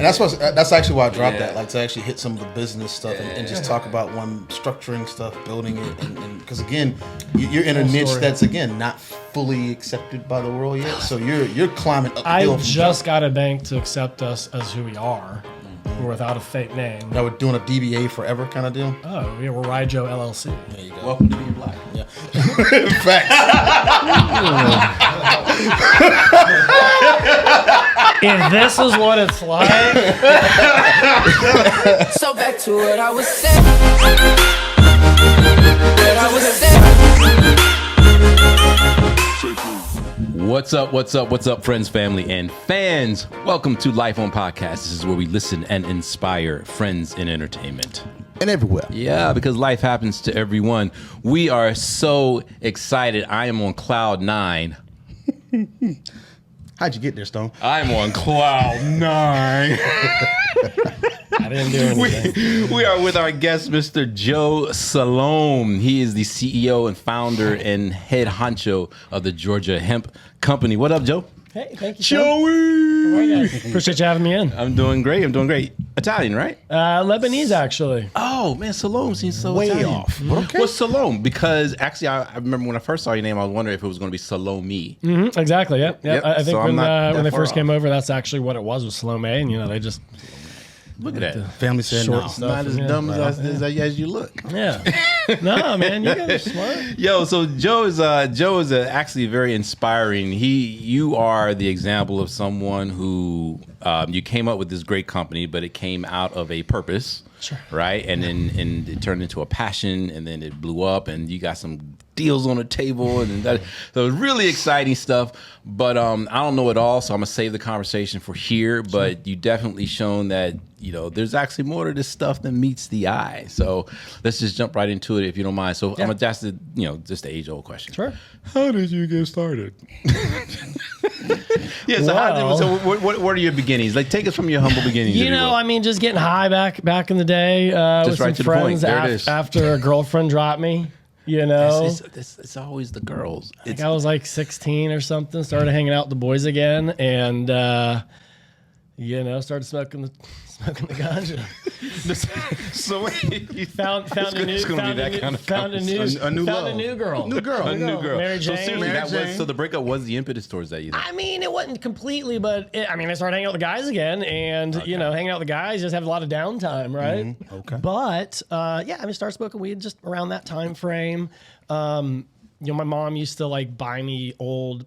that's actually why I dropped that, like to actually hit some of the business stuff and just talk about structuring stuff, building it, and because again, you're in a niche that's again not fully accepted by the world yet, so you're climbing uphill. I just got a bank to accept us as who we are. We're without a fake name. Now we're doing a DBA forever kind of deal. Oh yeah, we're Rijo LLC. There you go. Welcome to being black. Yeah. Facts. If this is what it's like. So back to what I was saying. What's up, friends, family, and fans? Welcome to L.I.F.E Podcast. This is where we listen and inspire friends in entertainment. And everywhere. Yeah, because life happens to everyone. We are so excited. I am on cloud 9. How'd you get there, Stone? I'm on cloud 9. I didn't do anything. We are with our guest, Mr. Joe Salome. He is the CEO and founder and head honcho of the Georgia Hemp Company. What up, Joe? Hey, thank you, Joey. How are you guys? Appreciate you having me in. I'm doing great. Italian, right? Lebanese, actually. Oh, man, Salome seems so Way Italian. off. But okay. What's Salome? Because actually, I remember when I first saw your name, I was wondering if it was going to be Salome. Mm-hmm, exactly, yep. I think So when they far first off. came over, that's actually what it was Salome. And, they just... Look at that. Family said Short no. stuff. Not as dumb as you look. Yeah. No, man, you guys are smart. Yo, so Joe is actually very inspiring. You are the example of someone who you came up with this great company, but it came out of a purpose, Sure. right? And then it turned into a passion, and then it blew up, and you got some deals on the table, and so really exciting stuff. But I don't know it all, so I'm gonna save the conversation for here. But you definitely shown that there's actually more to this stuff than meets the eye. So let's just jump right into it if you don't mind. So I'm gonna ask just the age old question. Sure. How did you get started? Yeah. So what are your beginnings? Like, take us from your humble beginnings. Just getting high back in the day with right some to the point. friends There it is. after a girlfraund dropped me. It's always the girls. I think I was like 16 or something. Started hanging out with the boys again, and started smoking the ganja. So you found a new girl. New girl. Mary So Jane. seriously, so the breakup was the impetus towards that. You think? I mean, it wasn't completely, but I started hanging out with the guys again, and hanging out with the guys just have a lot of downtime, right? Mm-hmm. Okay. But started smoking weed just around that time frame. My mom used to buy me old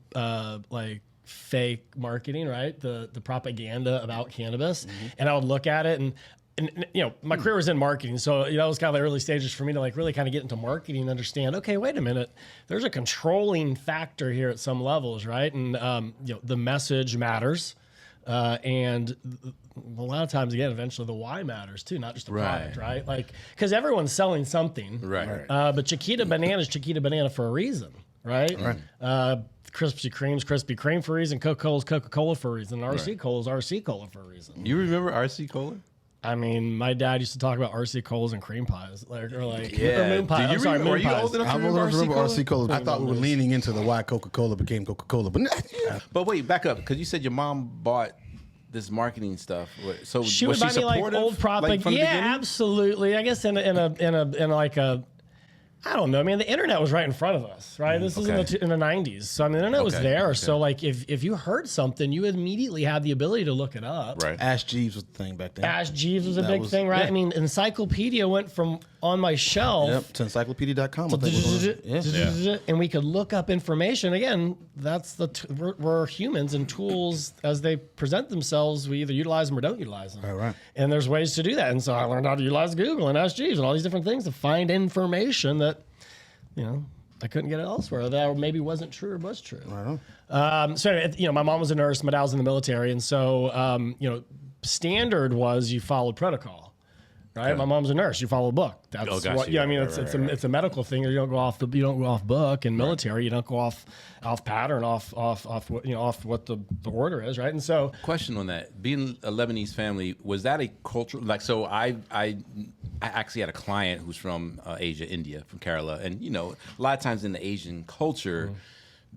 fake marketing, right? The propaganda about cannabis, and I would look at it and my career was in marketing, so that was kind of the early stages for me to really kind of get into marketing and understand, okay, wait a minute, there's a controlling factor here at some levels, right? And the message matters, and a lot of times, again, eventually the why matters too, not just the product, right? Because everyone's selling something, right? But Chiquita Banana is Chiquita Banana for a reason, right? Krispy Kreme's Krispy Kreme for a reason. Coca-Cola's Coca-Cola for a reason. RC Cola's RC Cola for a reason. You remember RC Cola? I mean, my dad used to talk about RC Colas and cream pies, or moon Do pies. you I'm sorry, remember, moon are you pies. old enough I to remember remember RC Cola. I thought we were those. leaning into the why Coca-Cola became Coca-Cola, but But wait, back up, because you said your mom bought this marketing stuff. So She was would she buy me supportive, old product. from the beginning? Absolutely. I guess in I don't know. I mean, the internet was right in front of us, right? This is in the 90s. So, I mean, the internet was there. Okay. So, if you heard something, you immediately had the ability to look it up. Right. Ask Jeeves was the thing back then. Ask Jeeves was a That big was- thing, right? yeah. I mean, encyclopedia went from on my shelf. Yep, to encyclopedia.com. I think was on it. And we could look up information. Again, that's we're humans, and tools, as they present themselves, we either utilize them or don't utilize them. Right. And there's ways to do that. And so I learned how to utilize Google and Ask Jeeves and all these different things to find information that, I couldn't get it elsewhere. That maybe wasn't true or was true. Right on. So anyway, my mom was a nurse, my dad was in the military, and so standard was you followed protocol, right? Okay. My mom's a nurse, you follow a book. That's what. Yeah, I mean, it's a medical thing. You don't go off book. In military, you don't go off pattern, off what the order is, right? And so, question on that: being a Lebanese family, was that a cultural So I actually had a client who's from Asia, India, from Kerala, and a lot of times in the Asian culture,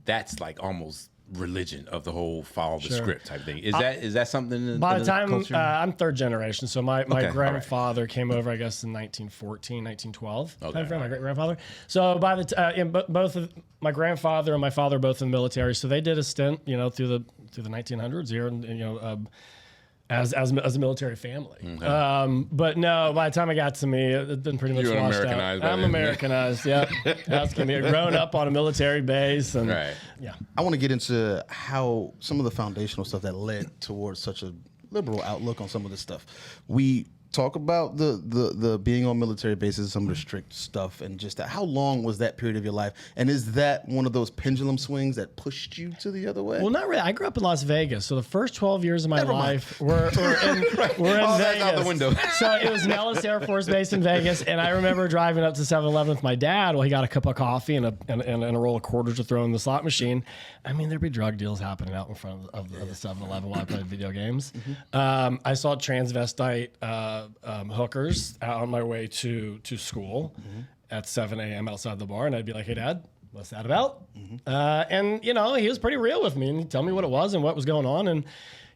that's like almost religion of the whole follow the Sure. script type thing. Is that something in, By in the time culture? I'm third generation, so my Okay, all right. grandfather came over, I guess, in 1914, 1912. Okay, Timeframe, all my right. great grandfather. So by the both of my grandfather and my father are both in the military, so they did a stint, through the 1900s here, and as a military family. But no, by the time it got to me, it'd been pretty much You were washed Americanized out. by I'm then. Americanized, yeah. Asking me, grown up on a military base, and Right. yeah. I want to get into how some of the foundational stuff that led towards such a liberal outlook on some of this stuff. We talk about the being on military bases, some of the strict stuff, and just that. How long was that period of your life? And is that one of those pendulum swings that pushed you to the other way? Well, not really. I grew up in Las Vegas, so the first 12 years of my Never mind. life were in All that's Vegas. out the window. So it was Nellis Air Force Base in Vegas, and I remember driving up to 7-Eleven with my dad. Well, he got a cup of coffee and a roll of quarters to throw in the slot machine. I mean, there'd be drug deals happening out in front of the 7-Eleven while I played video games. I saw transvestite hookers out on my way to school at 7 a.m. outside the bar, and I'd be like, "Hey, Dad, what's that about?" And he was pretty real with me, and he'd tell me what it was and what was going on. And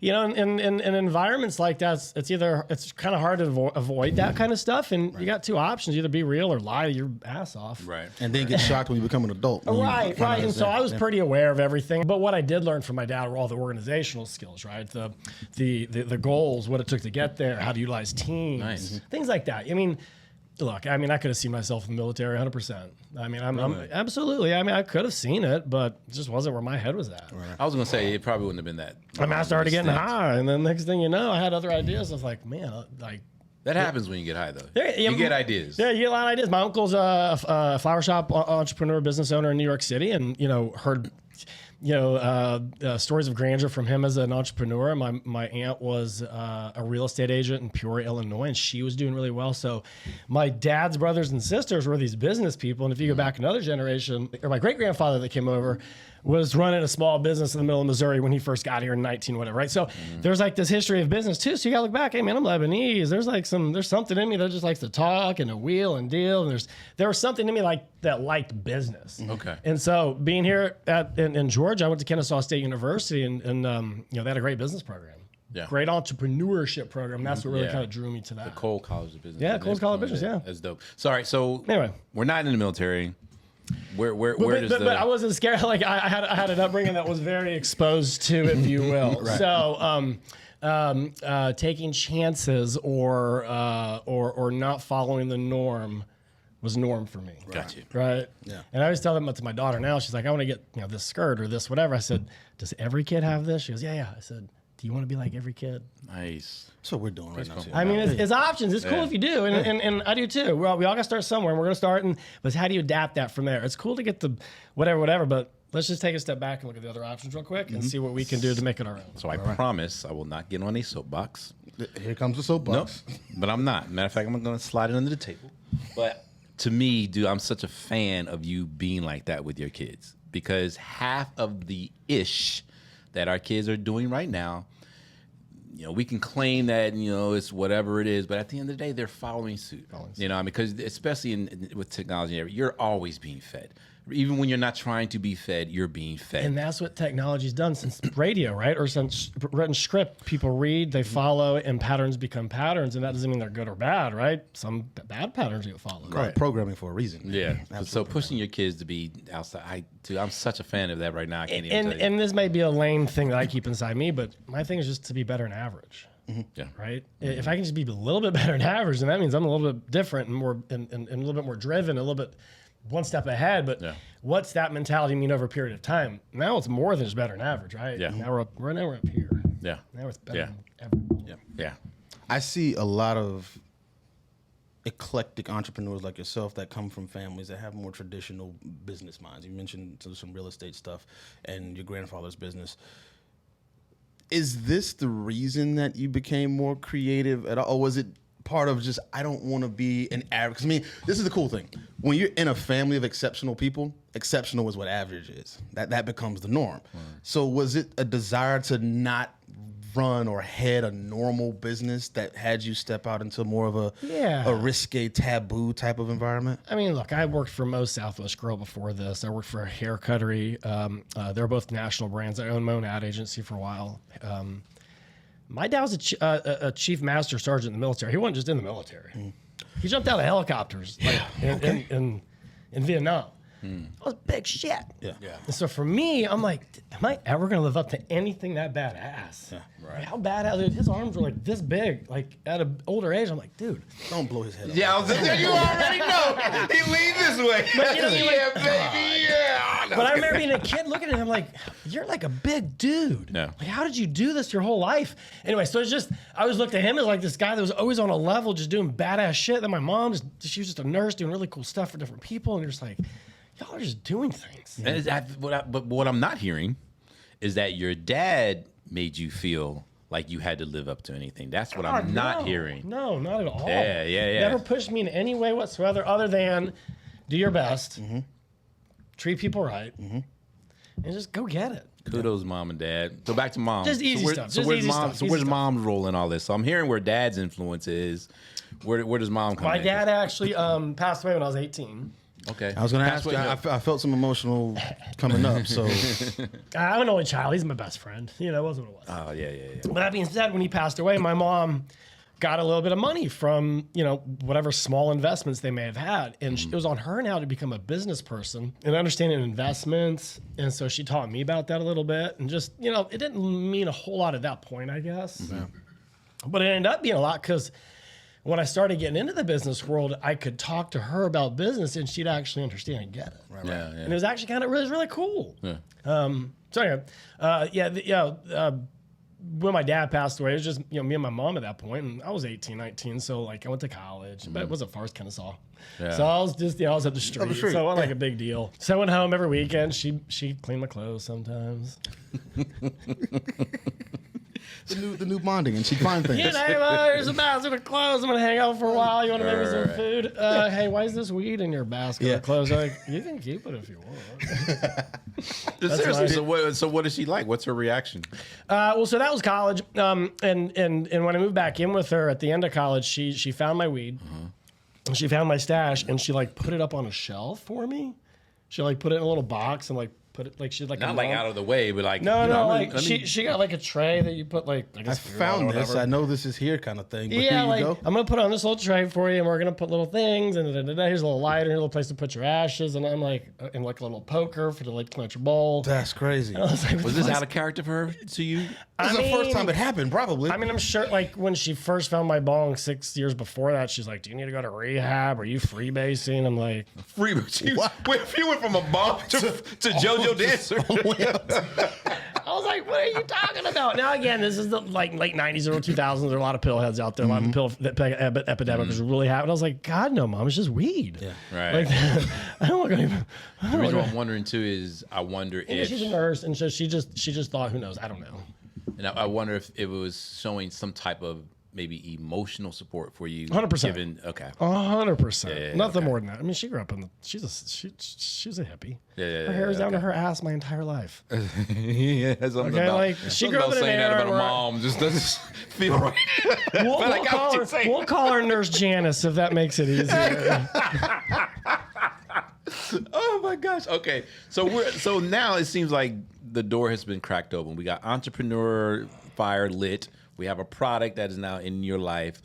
in environments like that, it's kind of hard to avoid that kind of stuff. And you got two options: either be real or lie your ass off. Right. and then get shocked when you become an adult. when you Right. find out And so I was yeah. pretty aware of everything. But what I did learn from my dad were all the organizational skills, right? The goals, what it took to get there, how to utilize teams, Nice. things like that. I mean, look, I could have seen myself in the military 100%. I mean, I'm absolutely. I mean, I could have seen it, but it just wasn't where my head was at. I was gonna say it probably wouldn't have been that. I mean, I started getting stint. high, and then next thing you know, I had other ideas. I was like, man, That happens when you get high, though. Yeah, you get ideas. Yeah, you get a lot of ideas. My uncle's a flower shop entrepreneur, business owner in New York City, and heard stories of grandeur from him as an entrepreneur. My aunt was a real estate agent in Peoria, Illinois, and she was doing really well. So my dad's brothers and sisters were these business people. And if you go back another generation, or my great grandfather that came over was running a small business in the middle of Missouri when he first got here in 19 whatever, right? So there's like this history of business too. So you gotta look back. Hey man, I'm Lebanese. There's something in me that just likes to talk and to wheel and deal. And there was something in me that liked business. Okay. And so being here in Georgia, I went to Kennesaw State University, and they had a great business program. Yeah. Great entrepreneurship program. That's what really Yeah. kind of drew me to that. Cole College of Business. Yeah, Cole's College of Business, yeah. That's dope. Sorry, so Anyway. we're not in the military. Where does But I wasn't scared. Like I had an upbringing that was very exposed to, if you will. So taking chances or not following the norm was norm for me. Got you. Right. Yeah. And I always tell them to my daughter now. She's like, I want to get this skirt or this whatever. I said, does every kid have this? She goes, yeah. I said, do you want to be like every kid? Nice. That's what we're doing right now. cool. too. I mean, it's options. It's cool Yeah. if you do, and I do too. Well, we all got to start somewhere, and we're going to start. But how do you adapt that from there? It's cool to get the whatever, but let's just take a step back and look at the other options real quick and see what we can do to make it our own. So I promise I will not get on a soapbox. Here comes the Nope. soapbox. But I'm not. Matter of fact, I'm going to slide it under the table. But to me, dude, I'm such a fan of you being like that with your kids, because half of the ish that our kids are doing right now, we can claim that, it's whatever it is, but at the end of the day, they're following suit. Because especially with technology, you're always being fed. Even when you're not trying to be fed, you're being fed. And that's what technology's done since radio, right? Or since written script. People read, they follow, and patterns become patterns. And that doesn't mean they're good or bad, right? Some bad patterns get followed. Right. Programming for a reason. Yeah. So Absolutely. pushing your kids to be outside, I'm such a fan of that right now. I can't even tell you. And this may be a lame thing that I keep inside me, but my thing is just to be better than average. Yeah. Right? If I can just be a little bit better than average, then that means I'm a little bit different and more and a little bit more driven, a little bit one step ahead. But what's that mentality mean over a period of time? Now it's more than just better than average, right? Yeah. Now we're up here. Yeah. Now it's better Yeah. than ever. Yeah. Yeah. I see a lot of eclectic entrepreneurs like yourself that come from families that have more traditional business minds. You mentioned some real estate stuff and your grandfather's business. Is this the reason that you became more creative at all? Or was it part of just, I don't want to be an average? 'Cause I mean, this is the cool thing. When you're in a family of exceptional people, exceptional is what average is. That becomes the norm. So was it a desire to not run or head a normal business that had you step out into more of a risque, taboo type of environment? I mean, look, I worked for Mo Southwest Grill before this. I worked for a hair cuttery. They're both national brands. I owned my own ad agency for a while. My dad was a chief master sergeant in the military. He wasn't just in the military. He jumped out of helicopters in Vietnam. That was big shit. Yeah. And so for me, I'm like, am I ever going to live up to anything that badass? Yeah. Right. Like, how badass? Dude, his arms were like this big, like at an older age. I'm like, dude. Don't blow his head up. Yeah, I was just there. You already know. He leaned this way. But, you know, yeah, baby. Yeah. But I remember being a kid looking at him like, you're like a big dude. No. Like, how did you do this your whole life? Anyway, so it's just, I always looked at him as like this guy that was always on a level, just doing badass shit. Then my mom, she was just a nurse doing really cool stuff for different people. And you're just like, y'all are just doing things. But what I'm not hearing is that your dad made you feel like you had to live up to anything. That's what I'm not hearing. No, not at all. Yeah. Never pushed me in any way whatsoever other than do your best, treat people right, and just go get it. Kudos, mom and dad. So back to mom. Just easy stuff. Just easy stuff. So where's mom's role in all this? So I'm hearing where dad's influence is. Where does mom come in? My dad actually passed away when I was 18. Okay. I was going to ask you, I felt some emotional coming up, so. I'm an only child. He's my best friend. You know, it wasn't what it was. Oh, yeah. But that being said, when he passed away, my mom got a little bit of money from, you know, whatever small investments they may have had. And it was on her now to become a business person and understanding investments. And so she taught me about that a little bit. And just, you know, it didn't mean a whole lot at that point, I guess. But it ended up being a lot because when I started getting into the business world, I could talk to her about business and she'd actually understand and get it. Right. Yeah. And it was actually kind of really cool. Yeah. So anyway, when my dad passed away, it was just, you know, me and my mom at that point, and I was 18, 19, so like I went to college, but it wasn't far, it's Kennesaw. Yeah. So I was just, you know, I was at the street, so it wasn't like a big deal. So I went home every weekend. She cleaned my clothes sometimes. The new bonding, and she'd find things. You know, here's a basket of clothes. I'm gonna hang out for a while. You want to make me some food? Hey, why is this weed in your basket of clothes? I'm like, you can keep it if you want. Seriously, so what is she like? What's her reaction? Well, so that was college, and when I moved back in with her at the end of college, she found my weed, and she found my stash, and she like put it up on a shelf for me. She like put it in a little box and like put it like she's like Not like out of the way, but like she got like a tray that you put like I guess I found this. I know this is here, kind of thing. But yeah, here you like go. I'm gonna put it on this little tray for you, and we're gonna put little things, and here's a little lighter, here's a little place to put your ashes, and I'm like, and like a little poker for the like clean out your bowl. That's crazy. Was this out of character for her to you? This is the first time it happened, probably. I mean, I'm sure, like, when she first found my bong 6 years before that, she's like, do you need to go to rehab? Are you freebasing? I'm like, Wait, if you went from a bomb to JoJo Dancer. I was like, what are you talking about? Now, again, this is the like late 90s, early 2000s. There are a lot of pill heads out there. A lot of pill epidemic is really happening. I was like, God, no, Mom, it's just weed. Yeah. Right. Like, I don't want to. The reason why I'm wondering, too, is I wonder if... She's a nurse, and so she just thought, who knows? I don't know. And I wonder if it was showing some type of maybe emotional support for you. 100%. Okay. 100%. Nothing more than that. I mean, she grew up in the. She's a hippie. Her hair is down to her ass my entire life. Yeah. Something about, like she grew up in an saying that era about a mom just doesn't feel right. We'll call her Nurse Janice if that makes it easier. Oh my gosh. Okay. So now it seems like the door has been cracked open. We got entrepreneur fire lit. We have a product that is now in your life.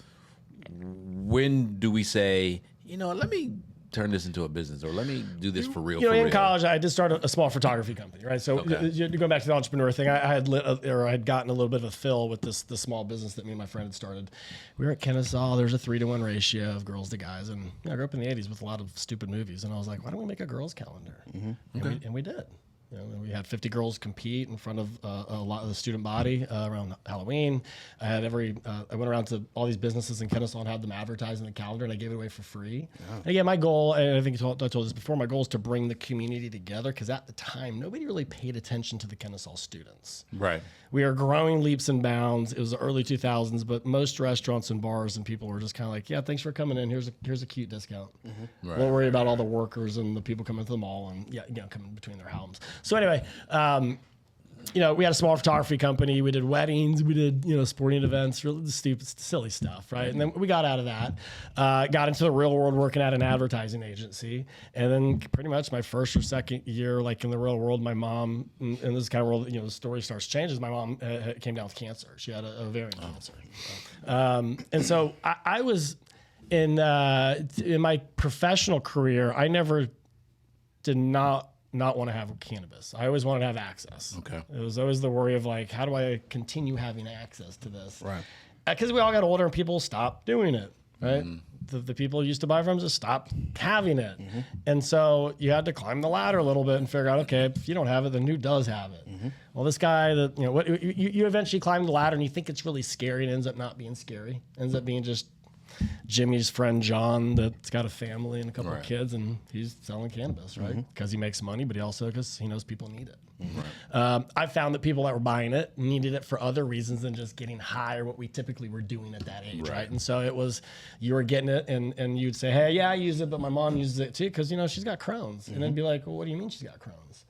When do we say, you know, let me turn this into a business, or let me do this for real? You know, in college, I did start a small photography company, right? So going back to the entrepreneur thing, I had gotten a little bit of a fill with this small business that me and my friend had started. We were at Kennesaw. There's a 3-to-1 ratio of girls to guys, and I grew up in the '80s with a lot of stupid movies, and I was like, why don't we make a girls calendar? And we did. You know, we had 50 girls compete in front of a lot of the student body around Halloween. I had I went around to all these businesses in Kennesaw and had them advertise in the calendar, and I gave it away for free. Yeah. And again, my goal, and I think I told this before, my goal is to bring the community together, because at the time, nobody really paid attention to the Kennesaw students. Right. We are growing leaps and bounds. It was the early 2000s, but most restaurants and bars and people were just kind of like, yeah, thanks for coming in. Here's a cute discount. Right. Won't worry about all the workers and the people coming to the mall and coming between their homes. So anyway, we had a small photography company. We did weddings. We did, sporting events, really stupid, silly stuff, right? And then we got out of that, got into the real world working at an advertising agency. And then pretty much my first or second year, like in the real world, my mom, in this kind of world, the story starts changing. My mom came down with cancer. She had a ovarian cancer. And so I was in my professional career, I never did not want to have cannabis. I always wanted to have access. Okay. It was always the worry of like, how do I continue having access to this? Right. Because we all got older and people stopped doing it, right? The people who used to buy from just stopped having it. And so you had to climb the ladder a little bit and figure out, okay, if you don't have it, then who does have it? Well, this guy that, you eventually climb the ladder and you think it's really scary and it ends up not being scary. It ends up being just Jimmy's friend John that's got a family and a couple of kids, and he's selling cannabis, right? Because he makes money, but he also because he knows people need it. I found that people that were buying it needed it for other reasons than just getting high or what we typically were doing at that age, right? And so it was, you were getting it and you'd say, hey, yeah, I use it, but my mom uses it too because, she's got Crohn's. And then be like, well, what do you mean she's got Crohn's?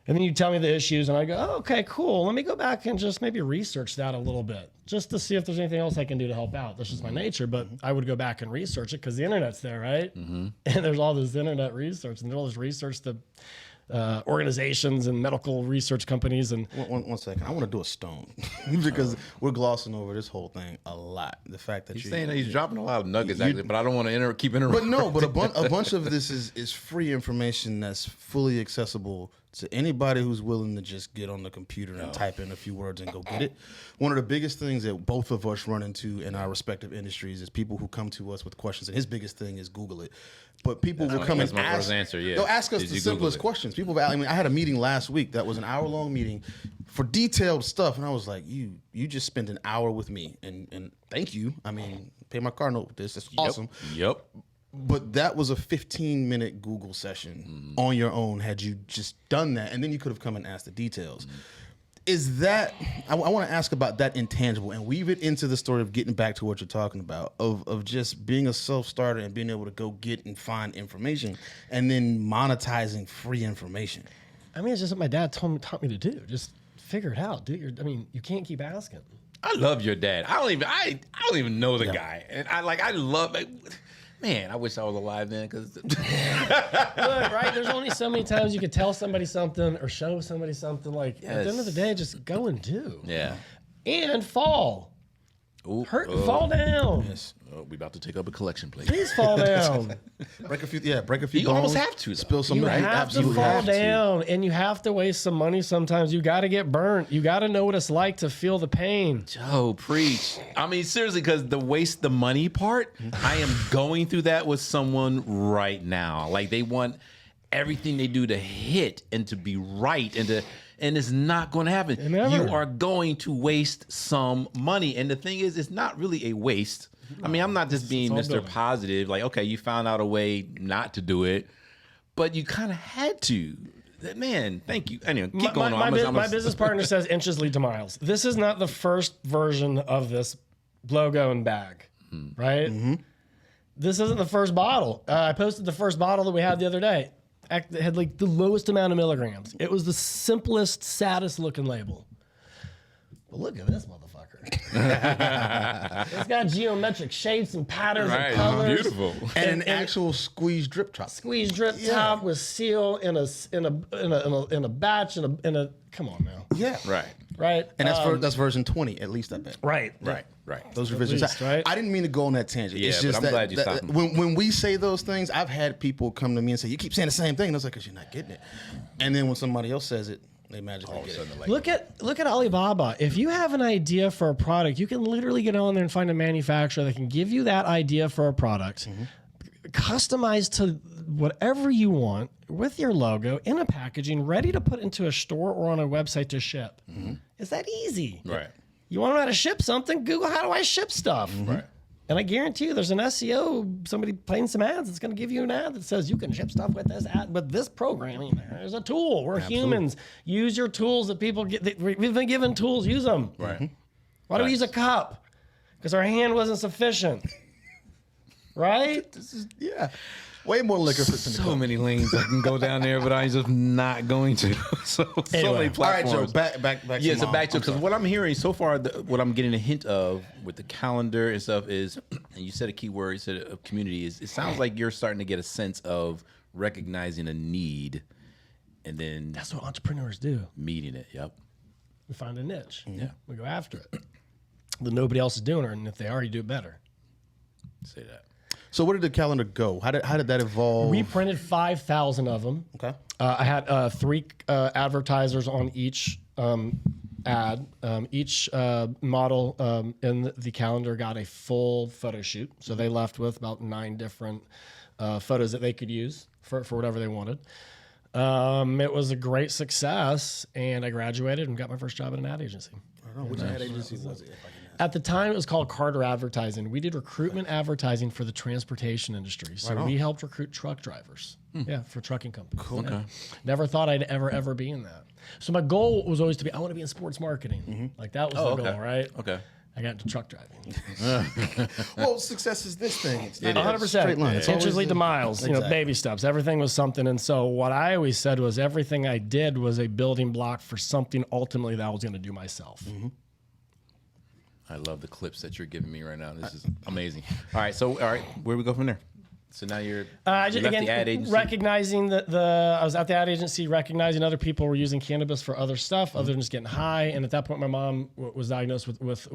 And then you tell me the issues, and I go, oh, okay, cool. Let me go back and just maybe research that a little bit, just to see if there's anything else I can do to help out. That's just my nature. But I would go back and research it because the internet's there, right? And there's all this internet research, and there's all this research that organizations and medical research companies. And one second, I want to do a stone because we're glossing over this whole thing a lot. The fact that he's saying that he's dropping a lot of nuggets, actually, but I don't want to keep interrupting. But no, but a bunch of this is free information that's fully accessible to anybody who's willing to just get on the computer and type in a few words and go get it. One of the biggest things that both of us run into in our respective industries is people who come to us with questions, and his biggest thing is Google it. But people will come and ask. They'll ask us the simplest questions. People, I had a meeting last week that was an hour-long meeting for detailed stuff, and I was like, "You just spent an hour with me, and thank you. Pay my car note with this. That's awesome." Yep. But that was a 15-minute Google session on your own had you just done that, and then you could have come and asked the details. Is that, I want to ask about that intangible and weave it into the story of getting back to what you're talking about, of just being a self-starter and being able to go get and find information and then monetizing free information. It's just what my dad taught me to do. Just figure it out, dude. You can't keep asking. I love your dad. I don't even know the guy. And I love it. Man, I wish I was alive then. Because look, right? There's only so many times you could tell somebody something or show somebody something. Like at the end of the day, just go and do. Yeah. And fall. Ooh, fall down. Yes. Oh, we about to take up a collection plate. Please fall down. break a few You bones. almost have to. Though. Spill some. You Right? have Absolutely to fall have down, and you have to waste some money sometimes. You got to get burnt. You got to know what it's like to feel the pain. Joe, preach. Seriously, because the waste the money part, I am going through that with someone right now. Like they want everything they do to hit and to be right and it's not going to happen. You are going to waste some money. And the thing is, it's not really a waste. I'm not just being Mr. Positive. Like, okay, you found out a way not to do it, but you kind of had to. Man, thank you. Anyway, keep going on. My business partner says inches lead to miles. This is not the first version of this logo and bag, right? This isn't the first bottle. I posted the first bottle that we had the other day. It had like the lowest amount of milligrams. It was the simplest, saddest looking label. But look at this motherfucker. It's got geometric shapes and patterns and colors. Beautiful. And an actual squeeze drip top. Squeeze drip top with seal in a batch in a come on now. Yeah. Right. And that's version 20, at least I bet. Right. Those revisions. Least, right? I didn't mean to go on that tangent. Yeah, it's just but I'm glad you stopped me. When we say those things, I've had people come to me and say, "You keep saying the same thing," and I was like, "Cause you're not getting it." And then when somebody else says it, they magically get it. Look at Alibaba. If you have an idea for a product, you can literally get on there and find a manufacturer that can give you that idea for a product, customized to whatever you want with your logo in a packaging, ready to put into a store or on a website to ship. It's that easy. Right. You want to know how to ship something? Google how do I ship stuff. Right. And I guarantee you there's an SEO, somebody playing some ads that's going to give you an ad that says you can ship stuff with this ad, with this programming. There's a tool. We're humans. Use your tools that people get. We've been given tools. Use them. Right. Why do we use a cup? Because our hand wasn't sufficient. right? This is way more liquor fits in the So cup. many lanes I can go down there, but I'm just not going to. so Anyway. many All right, platforms. Joe. Back. Yeah, to so mom. back to I'm because sorry. what I'm hearing so far, what I'm getting a hint of with the calendar and stuff is, and you said a key word, you said a community is. It sounds like you're starting to get a sense of recognizing a need, and then That's what entrepreneurs do. meeting it. Yep. We find a niche. Yeah. We go after it. That nobody else is doing it, and if they are, you do it better. Say that. So where did the calendar go? How did that evolve? We printed 5,000 of them. Okay. I had 3 advertisers on each ad. Each model in the calendar got a full photo shoot. So they left with about 9 different photos that they could use for whatever they wanted. It was a great success, and I graduated and got my first job at an ad agency. I don't know. Which ad agency was it? If I can ask? At the time, it was called Carter Advertising. We did recruitment advertising for the transportation industry. So we helped recruit truck drivers. Yeah, for trucking companies. Cool. Okay. Never thought I'd ever be in that. So my goal was always to be, I want to be in sports marketing. Like that was the goal, right? Okay. I got into truck driving. Well, success is this thing. It's not 100%. straight line. It's Inches always lead to miles. You know, Exactly. baby steps. Everything was something. And so what I always said was everything I did was a building block for something ultimately that I was going to do myself. I love the clips that you're giving me right now. This is amazing. All right, where do we go from there? So now you left Again, the ad agency. recognizing that I was at the ad agency, recognizing other people were using cannabis for other stuff other than just getting high. And at that point, my mom was diagnosed with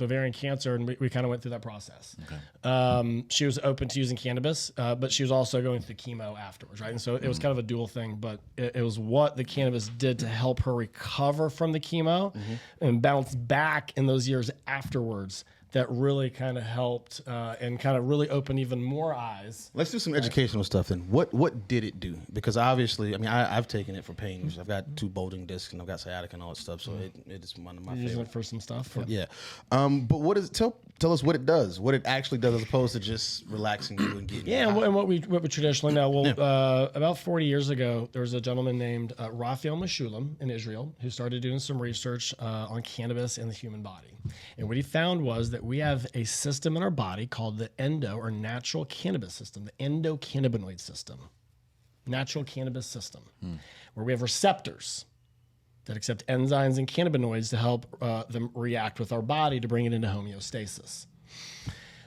ovarian cancer, and we kind of went through that process. Okay. She was open to using cannabis, but she was also going through chemo afterwards, right? And so it was kind of a dual thing, but it was what the cannabis did to help her recover from the chemo and bounce back in those years afterwards that really kind of helped and kind of really opened even more eyes. Let's do some educational stuff then. What did it do? Because obviously, I mean, I've taken it for pain. I've got 2 bulging discs and I've got sciatica and all that stuff. So it is one of my Using favorite. it for some stuff. Yeah. But what is tell us what it does, what it actually does, as opposed to just relaxing you and getting Yeah, high. and what we traditionally know. Well, about 40 years ago, there was a gentleman named Raphael Meshulam in Israel who started doing some research on cannabis and the human body. And what he found was that we have a system in our body called the endo or natural cannabis system, the endocannabinoid system, natural cannabis system, where we have receptors that accept enzymes and cannabinoids to help them react with our body to bring it into homeostasis.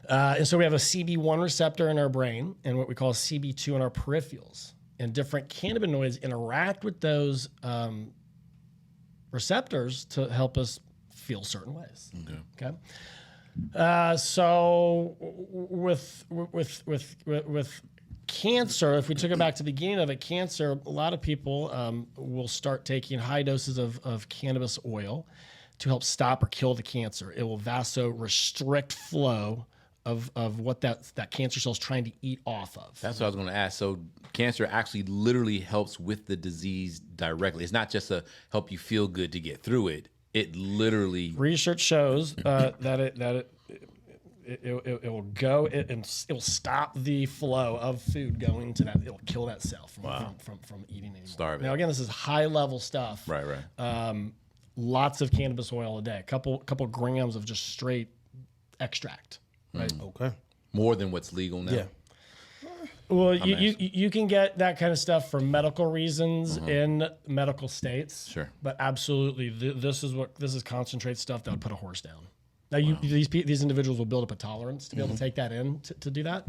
And so we have a CB1 receptor in our brain and what we call CB2 in our peripherals. And different cannabinoids interact with those receptors to help us feel certain ways. Okay. So with cancer, if we took it back to the beginning of it, cancer, a lot of people will start taking high doses of cannabis oil to help stop or kill the cancer. It will vasorestrict flow of what that cancer cell is trying to eat off of. That's what I was going to ask. So cancer actually literally helps with the disease directly. It's not just to help you feel good to get through it. It literally Research shows that it will go and it will stop the flow of food going to that. It'll kill that cell from eating anymore. Starve it. Now again, this is high level stuff. right. Lots of cannabis oil a day. Couple grams of just straight extract. Right. Okay. More than what's legal now. Yeah. Well, you can get that kind of stuff for medical reasons in medical states. Sure. But absolutely, this is concentrate stuff that would put a horse down. Now, these individuals will build up a tolerance to be able to take that in to do that.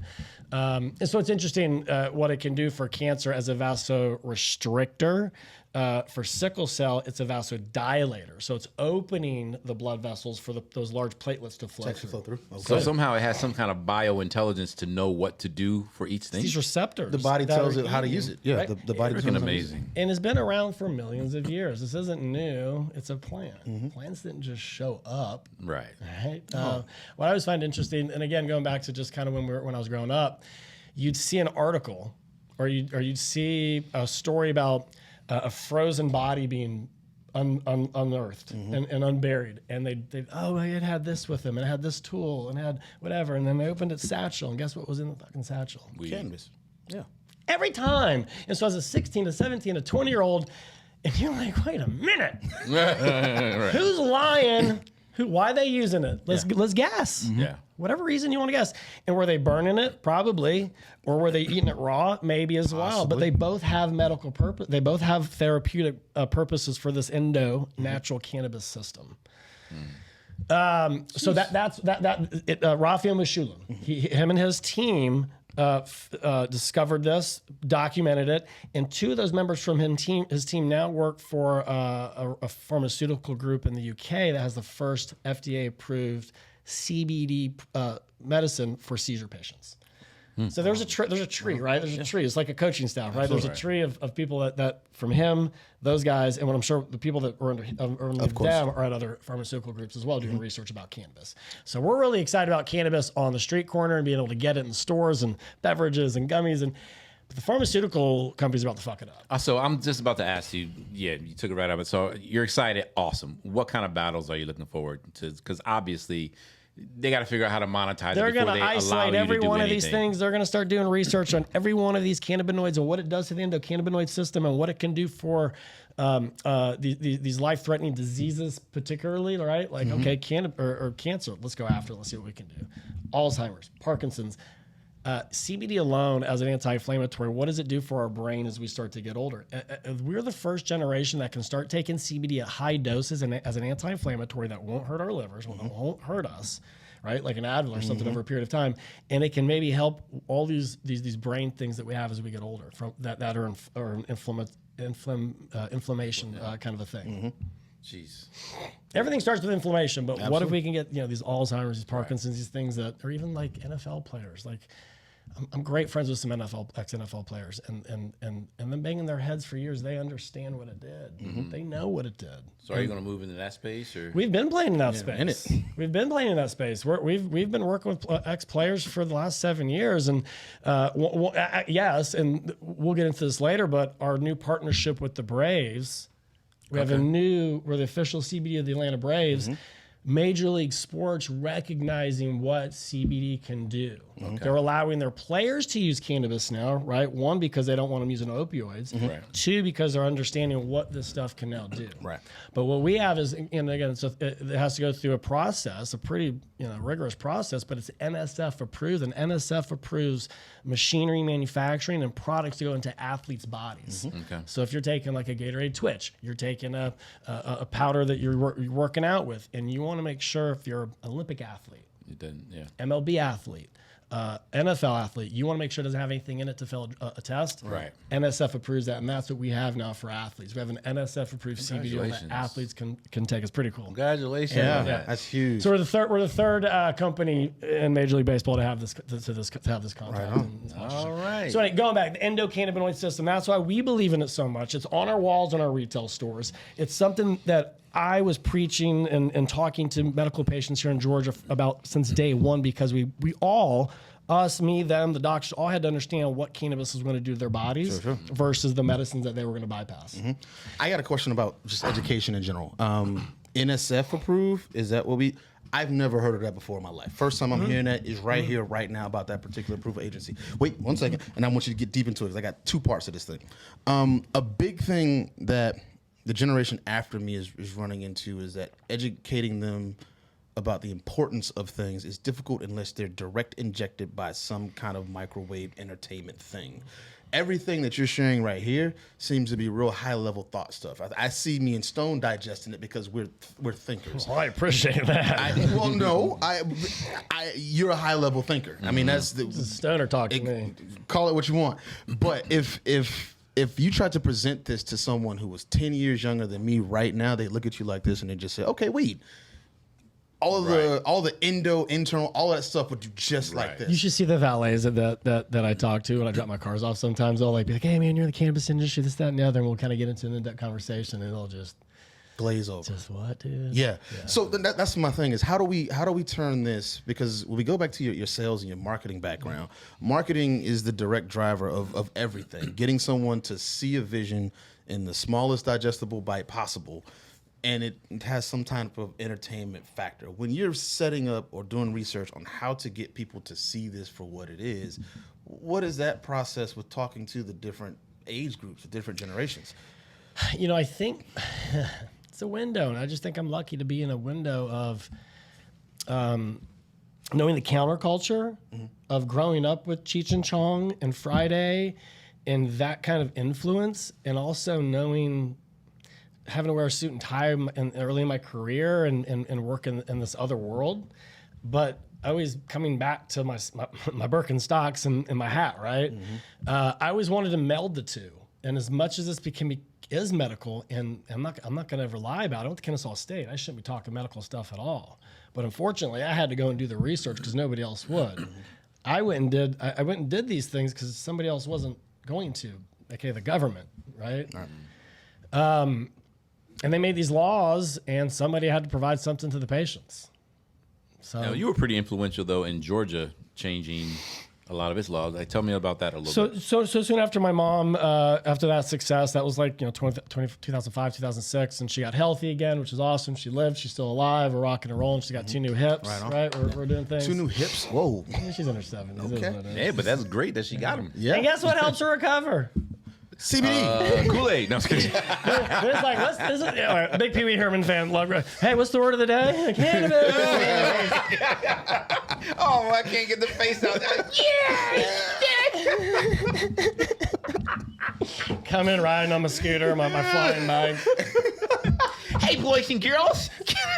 And so it's interesting what it can do for cancer as a vasorestrictor. For sickle cell, it's a vasodilator. So it's opening the blood vessels for those large platelets to flow through. Okay. So somehow it has some kind of biointelligence to know what to do for each thing. These receptors. The body that tells are it how to eating, use it. Yeah. right? The body Freaking tells it how to use it. amazing. And it's been around for millions of years. This isn't new. It's a plant. Plants didn't just show up. Right. Right. What I always find interesting, and again, going back to just kind of when I was growing up, you'd see an article, or you'd see a story about a frozen body being unearthed and unburied, and it had this with him, and it had this tool, and it had whatever, and then they opened its satchel, and guess what was in the fucking satchel? Cannabis. Yeah. Every time. And so as a 16 to 17 to 20-year-old, and you're like, wait a minute, who's lying? Why are they using it? Let's guess. Yeah. Whatever reason you want to guess. And were they burning it? Probably. Or were they eating it raw? Maybe as well. But they both have medical purpose. They both have therapeutic purposes for this natural cannabis system. So that's Raphael Meshulam. Him and his team discovered this, documented it, and two of those members from his team now work for a pharmaceutical group in the UK that has the first FDA-approved CBD medicine for seizure patients. So there's a tree, right? There's a tree. It's like a coaching staff, right? There's a tree of people that from him, those guys, and what I'm sure the people that are under them are at other pharmaceutical groups as well doing research about cannabis. So we're really excited about cannabis on the street corner and being able to get it in stores and beverages and gummies but the pharmaceutical company's about to fuck it up. So I'm just about to ask you. Yeah, you took it right up. So you're excited. Awesome. What kind of battles are you looking forward to? Because obviously, they got to figure out how to monetize They're it before going they to isolate allow you every to do one of anything. these things. They're going to start doing research on every one of these cannabinoids and what it does to the endocannabinoid system and what it can do for these life-threatening diseases, particularly, right? Like, okay, cancer. Let's go after it. Let's see what we can do. Alzheimer's, Parkinson's. CBD alone as an anti-inflammatory, what does it do for our brain as we start to get older? We're the first generation that can start taking CBD at high doses and as an anti-inflammatory that won't hurt our livers, won't hurt us, right? Like an Advil or something over a period of time, and it can maybe help all these brain things that we have as we get older from that are inflammation kind of a thing. Jeez. Everything starts with inflammation, but what if we can get these Alzheimer's, these Parkinson's, these things that, or even like NFL players? Like, I'm great friends with some ex-NFL players, and them banging their heads for years. They understand what it did. They know what it did. So are you going to move into that space, or we've been playing in that space? We've been playing in that space. We've been working with ex-players for the last 7 years, and yes, and we'll get into this later. But our new partnership with the Braves. We're the official CBD of the Atlanta Braves. Major League Sports recognizing what CBD can do. They're allowing their players to use cannabis now, right? One, because they don't want them using opioids. Right. Two, because they're understanding what this stuff can now do. Right. But what we have is, and again, it has to go through a process, a pretty rigorous process, but it's NSF approved, and NSF approves machinery manufacturing and products to go into athletes' bodies. Okay. So if you're taking like a Gatorade Twitch, you're taking a powder that you're working out with, and you want to make sure if you're an Olympic athlete, MLB athlete, NFL athlete, you want to make sure it doesn't have anything in it to fail a test. Right. NSF approves that, and that's what we have now for athletes. We have an NSF approved CBD that athletes can take. It's pretty cool. Congratulations. Yeah, on that. that's huge. So we're the third company in Major League Baseball to have this contract. All right. So anyway, going back, the endocannabinoid system. That's why we believe in it so much. It's on our walls in our retail stores. It's something that I was preaching and talking to medical patients here in Georgia about since day one, because we all, us, me, them, the doctors, all had to understand what cannabis was going to do to their bodies versus the medicines that they were going to bypass. I got a question about just education in general. NSF approved, is that what I've never heard of that before in my life. First time I'm hearing that is right here, right now, about that particular approval agency. Wait 1 second, and I want you to get deep into it because I got 2 parts of this thing. A big thing that the generation after me is running into is that educating them about the importance of things is difficult unless they're direct injected by some kind of microwave entertainment thing. Everything that you're sharing right here seems to be real high level thought stuff. I see me and Stone digesting it because we're thinkers. Well, I appreciate that. You're a high level thinker. I mean, that's the Stoner talk to me. Call it what you want. But if you tried to present this to someone who was 10 years younger than me right now, they look at you like this and they just say, okay, weed. All the internal, all that stuff would do just like this. You should see the valets that I talk to when I drop my cars off sometimes. They'll be like, hey man, you're in the cannabis industry, this, that, and the other, and we'll kind of get into an in-depth conversation and they'll just glaze over. Just what, dude? Yeah. So that's my thing is how do we turn this, because when we go back to your sales and your marketing background, marketing is the direct driver of everything. Getting someone to see a vision in the smallest digestible bite possible, and it has some type of entertainment factor. When you're setting up or doing research on how to get people to see this for what it is, what is that process with talking to the different age groups, the different generations? I think it's a window. And I just think I'm lucky to be in a window of knowing the counterculture of growing up with Cheech and Chong and Friday and that kind of influence, and also knowing having to wear a suit and tie early in my career and work in this other world, but always coming back to my Birkenstocks and my hat, right? I always wanted to meld the two. And as much as this is medical, and I'm not going to ever lie about it, I went to Kennesaw State. I shouldn't be talking medical stuff at all. But unfortunately, I had to go and do the research because nobody else would. I went and did these things because somebody else wasn't going to, aka the government, right? And they made these laws, and somebody had to provide something to the patients. So Now, you were pretty influential, though, in Georgia changing a lot of its laws. Tell me about that a little bit. So soon after my mom, after that success, that was like 2005, 2006, and she got healthy again, which is awesome. She lived, she's still alive, we're rocking and rolling. She got 2 new hips, right? We're doing things. 2 new hips? Whoa. Yeah, she's in her 70s. Okay. Yeah, but that's great that she got them. Yeah. And guess what helps her recover? CBD. Kool-Aid. No, I'm just kidding. It's like, what's this? All right, big Pee Wee Herman fan. Hey, what's the word of the day? Cannabis. Oh, I can't get the face out. Come in riding on my scooter, my flying bike. Hey, boys and girls.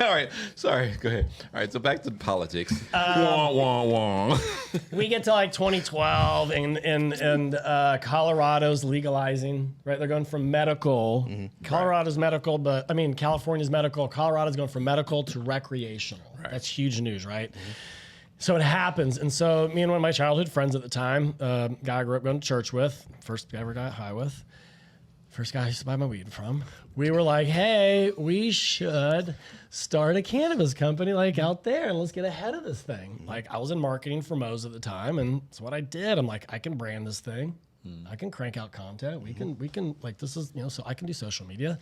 All right. Sorry. Go ahead. All right. So back to politics. Wah, wah, wah. We get to like 2012, and Colorado's legalizing, right? They're going from medical. Colorado's medical, but I mean, California's medical. Colorado's going from medical to recreational. Right. That's huge news, right? So it happens. And so me and one of my childhood friends at the time, guy I grew up going to church with, first guy I ever got high with, first guy I used to buy my weed from, we were like, hey, we should start a cannabis company like out there and let's get ahead of this thing. Like I was in marketing for Moe's at the time, and it's what I did. I'm like, I can brand this thing. I can crank out content. We can like, this is, so I can do social media.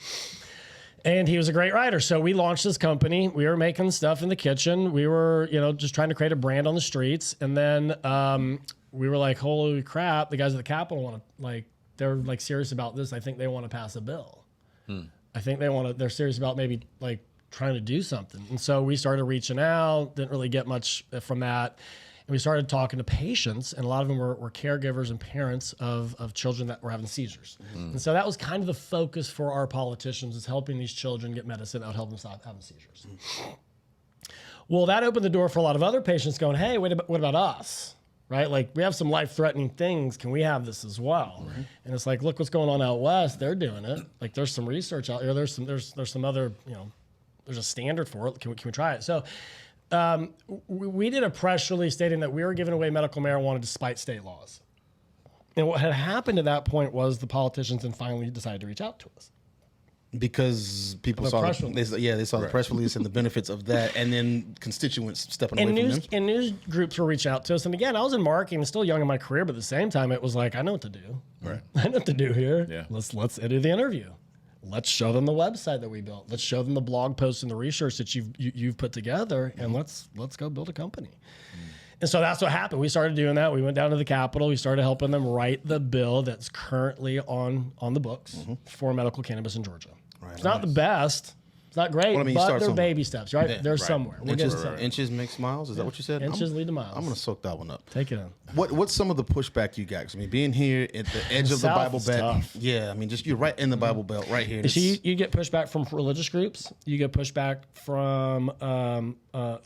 And he was a great writer. So we launched this company. We were making stuff in the kitchen. We were, just trying to create a brand on the streets. And then we were like, holy crap, the guys at the Capitol want to, they're like serious about this. I think they want to pass a bill. I think they're serious about maybe like trying to do something. And so we started reaching out, didn't really get much from that. And we started talking to patients, and a lot of them were caregivers and parents of children that were having seizures. And so that was kind of the focus for our politicians, is helping these children get medicine that would help them stop having seizures. Well, that opened the door for a lot of other patients going, hey, what about us? Right? Like, we have some life-threatening things. Can we have this as well? And it's like, look what's going on out west. They're doing it. Like, there's some research out there. There's some other, there's a standard for it. Can we try it? So we did a press release stating that we were giving away medical marijuana despite state laws. And what had happened at that point was the politicians then finally decided to reach out to us. Because people saw the press release and the benefits of that, and then constituents stepping away from them. And news groups were reaching out to us. And again, I was in marketing, still young in my career, but at the same time, it was like, I know what to do. Right. I know what to do here. Yeah. Let's edit the interview. Let's show them the website that we built. Let's show them the blog posts and the research that you've put together, and let's go build a company. And so that's what happened. We started doing that. We went down to the Capitol. We started helping them write the bill that's currently on the books for medical cannabis in Georgia. Right. It's not the best. It's not great, but they're baby steps, right? Yeah, they're somewhere. We'll get somewhere. Inches make smiles. Is that what you said? Inches lead to miles. I'm going to soak that one up. Take it in. What's some of the pushback you got? 'Cause, being here at the edge of the Bible Belt. Yeah, just you're right in the Bible Belt, right here. So you get pushback from religious groups. You get pushback from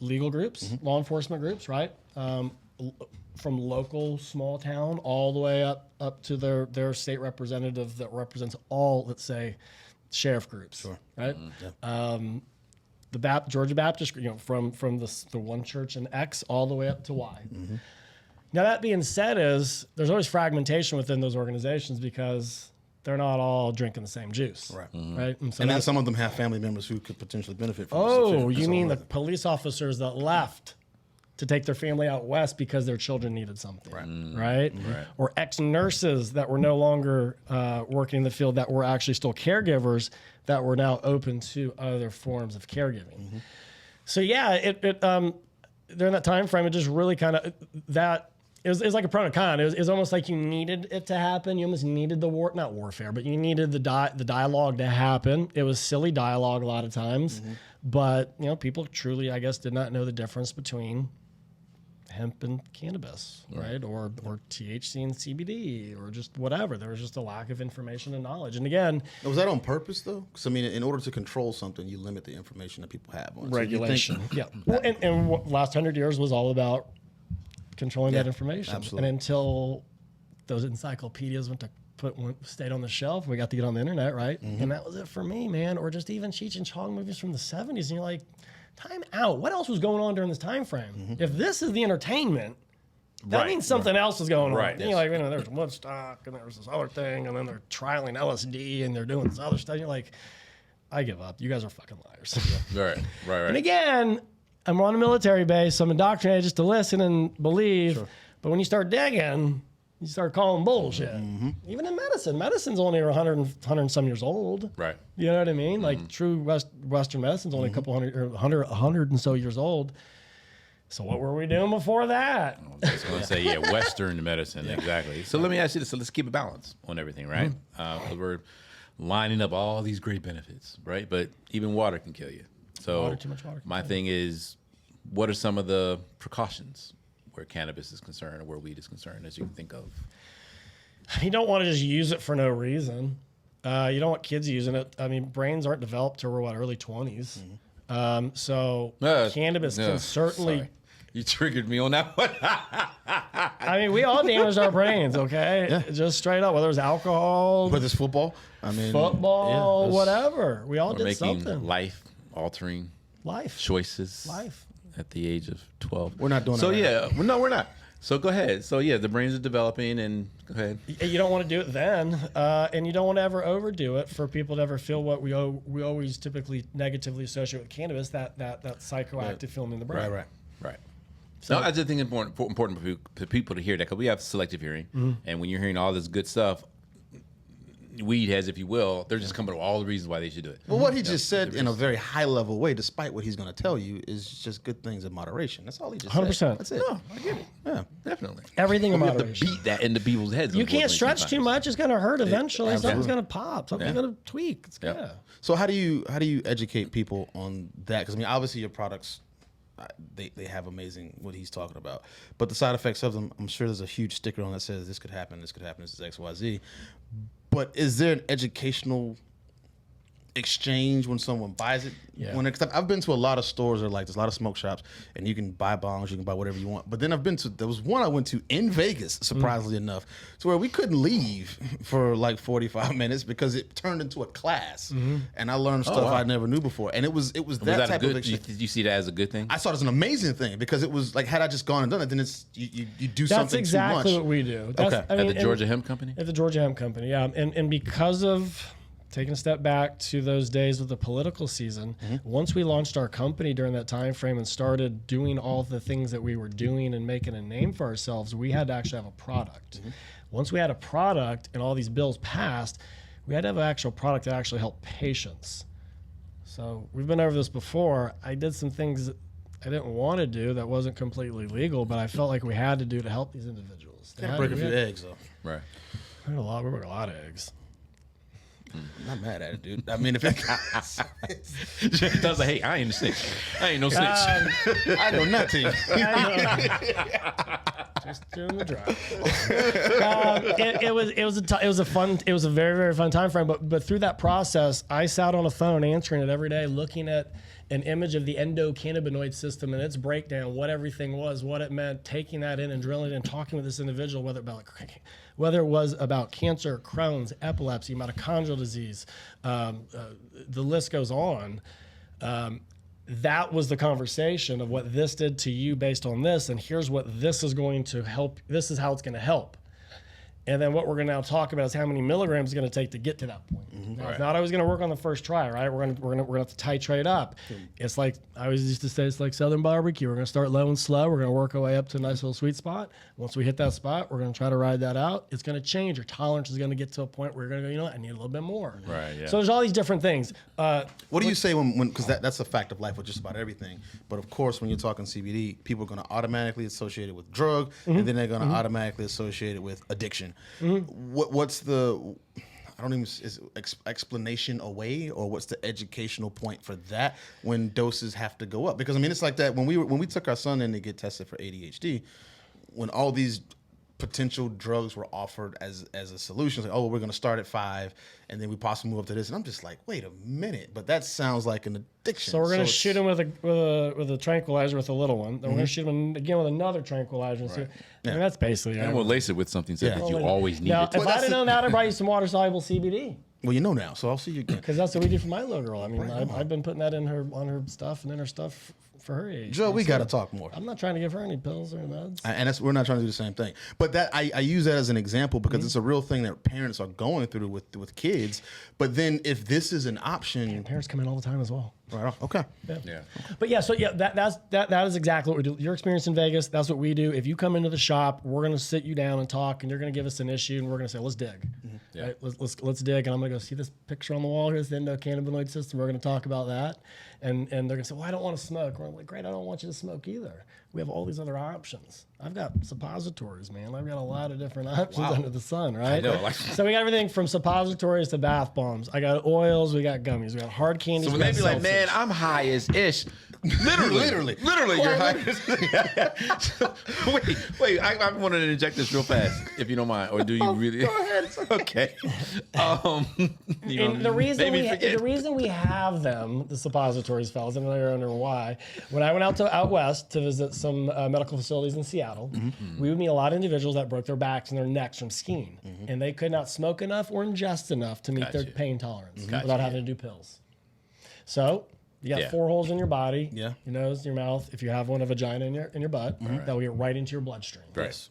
legal groups, law enforcement groups, right? From local small town all the way up to their state representative that represents all, let's say, sheriff groups, right? The Georgia Baptist, from the one church in X all the way up to Y. Now, that being said, there's always fragmentation within those organizations because they're not all drinking the same juice, right? And then some of them have family members who could potentially benefit from this. You mean the police officers that left to take their family out west because their children needed something, right? Or ex-nurses that were no longer working in the field that were actually still caregivers that were now open to other forms of caregiving. So yeah, during that time frame, it just really kind of that it was like a pro and a con. It was almost like you needed it to happen. You almost needed not warfare, but you needed the dialogue to happen. It was silly dialogue a lot of times, but people truly, I guess, did not know the difference between hemp and cannabis, right? Or THC and CBD, or just whatever. There was just a lack of information and knowledge. And again, was that on purpose though? Because I mean, in order to control something, you limit the information that people have on it. regulation. Well, and what last 100 years was all about controlling that information. Absolutely. And until those encyclopedias stayed on the shelf, we got to get on the internet, right? And that was it for me, man. Or just even Cheech and Chong movies from the 70s, and you're like, time out. What else was going on during this time frame? If this is the entertainment, that means something else is going on. Right. And you're like, there's Woodstock, and there's this other thing, and then they're trialing LSD, and they're doing this other stuff. You're like, I give up. You guys are fucking liars. Right. And again, I'm on a military base, so I'm indoctrinated just to listen and believe. Sure. But when you start digging, you start calling bullshit. Even in medicine's only 100 and some years old. Right. You know what I mean? Like true Western medicine's only a couple hundred or 100 and so years old. So what were we doing before that? I was going to say, Western medicine, exactly. So let me ask you this. So let's keep a balance on everything, right? Because we're lining up all these great benefits, right? But even water can kill you. So Too much water can my kill thing is, what are some of the precautions where cannabis is concerned or where weed is concerned, as you can think of? You don't want to just use it for no reason. You don't want kids using it. I mean, brains aren't developed till we're early 20s. So cannabis can certainly... Sorry. You triggered me on that one. I mean, we all damaged our brains, okay? Just straight up, whether it was alcohol, Whether it's football, football, whatever. We all We're did making something. life-altering Life. choices Life. at the age of 12. We're not doing so it right no, we're not. So go ahead. So the brains are developing, and go ahead. You don't want to do it then, and you don't want to ever overdo it for people to ever feel what we always typically negatively associate with cannabis, that psychoactive feeling in the brain. Right. So I just think it's important for people to hear that, because we have selective hearing, and when you're hearing all this good stuff, weed has, if you will, they're just coming up with all the reasons why they should do it. Well, what he just said in a very high level way, despite what he's going to tell you, is just good things in moderation. That's all he just 100%. said. That's it. No, I get it. Yeah. Definitely. Everything in We have to moderation. beat that into people's heads. You can't stretch too much; it's going to hurt eventually. absolutely. Something's going to pop. Something's going to tweak. It's Yeah. yeah. So how do you educate people on that? Because I mean, obviously your products, they have amazing what he's talking about, but the side effects of them, I'm sure there's a huge sticker on that says this could happen, this is XYZ. But is there an educational exchange when someone buys it? Yeah. Cause I've been to a lot of stores that are like, there's a lot of smoke shops, and you can buy bongs, you can buy whatever you want. But then there was one I went to in Vegas, surprisingly enough, to where we couldn't leave for like 45 minutes because it turned into a class, and I learned stuff I never knew before. And it was that type of exchange. Did you see that as a good thing? I saw it as an amazing thing because it was like, had I just gone and done it, then it's you do That's something exactly too much. what we do. Okay. At the Georgia Hemp Company? At the Georgia Hemp Company, yeah. And because of taking a step back to those days of the political season, once we launched our company during that time frame and started doing all the things that we were doing and making a name for ourselves, we had to actually have a product. Once we had a product and all these bills passed, we had to have an actual product that actually helped patients. So we've been over this before. I did some things that I didn't want to do that wasn't completely legal, but I felt like we had to do to help these individuals. Can't break a few eggs though. Right. We broke a lot of eggs. I'm not mad at it, dude. I mean, if it, I was like, hey, I ain't a snitch. I ain't no snitch. I know nothing. Just doing the drive. It was a very, very fun time frame. But through that process, I sat on a phone answering it every day, looking at an image of the endocannabinoid system and its breakdown, what everything was, what it meant, taking that in and drilling it and talking with this individual, whether it was about cancer, Crohn's, epilepsy, mitochondrial disease, the list goes on. That was the conversation of what this did to you based on this, and here's what this is going to help. This is how it's going to help. And then what we're going to now talk about is how many milligrams it's going to take to get to that point. Now, it's not always going to work on the first try, right? We're going to have to titrate up. It's like I always used to say, it's like Southern barbecue. We're going to start low and slow. We're going to work our way up to a nice little sweet spot. Once we hit that spot, we're going to try to ride that out. It's going to change. Your tolerance is going to get to a point where you're going to go, you know what, I need a little bit more. Right. Yeah. So there's all these different things. What do you say when because that's a fact of life with just about everything. But of course, when you're talking CBD, people are going to automatically associate it with drug, and then they're going to automatically associate it with addiction. What's the I don't even is explanation away, or what's the educational point for that when doses have to go up? Because I mean, it's like that when we took our son in to get tested for ADHD, when all these potential drugs were offered as a solution. It's like, oh, well, we're going to start at 5, and then we possibly move up to this. And I'm just like, wait a minute, but that sounds like an addiction. So we're going to shoot him with a tranquilizer with a little one. Then we're going to shoot him again with another tranquilizer. Right. I mean, that's basically it. And we'll lace it with something so that you always need now, it. if I'd have known that, I'd buy you some water-soluble CBD. Well, you know now, so I'll see you again. Because that's what we do for my little girl. I mean, I've been putting that on her stuff and in her stuff for her age. Joe, we got to talk more. I'm not trying to give her any pills or meds. And we're not trying to do the same thing. But that I use that as an example because it's a real thing that parents are going through with kids. But then if this is an option, And parents come in all the time as well. right on. Okay. Yeah. But yeah, so yeah, that is exactly what we do. Your experience in Vegas, that's what we do. If you come into the shop, we're going to sit you down and talk, and you're going to give us an issue, and we're going to say, let's dig. Yeah. Right? Let's dig, and I'm going to go see this picture on the wall. Here's the endocannabinoid system. We're going to talk about that, and they're going to say, well, I don't want to smoke. We're like, great, I don't want you to smoke either. We have all these other options. I've got suppositories, man. I've got a lot of different options under the sun, right? I know. So we got everything from suppositories to bath bombs. I got oils, we got gummies, we got hard candies. So when we they got be like, seltzers. man, I'm high as ish. Literally, you're high as Wait, I wanted to inject this real fast, if you don't mind. Or do you really? Go ahead. Okay. And the reason we have them, the suppositories, fellas, and they're under why. When I went out west to visit some medical facilities in Seattle, we would meet a lot of individuals that broke their backs and their necks from skiing, and they could not smoke enough or ingest enough to meet their pain tolerance without having to do pills. So you got 4 holes in your body, your nose, your mouth. If you have one, a vagina in your butt, that will get right into your bloodstream. Right.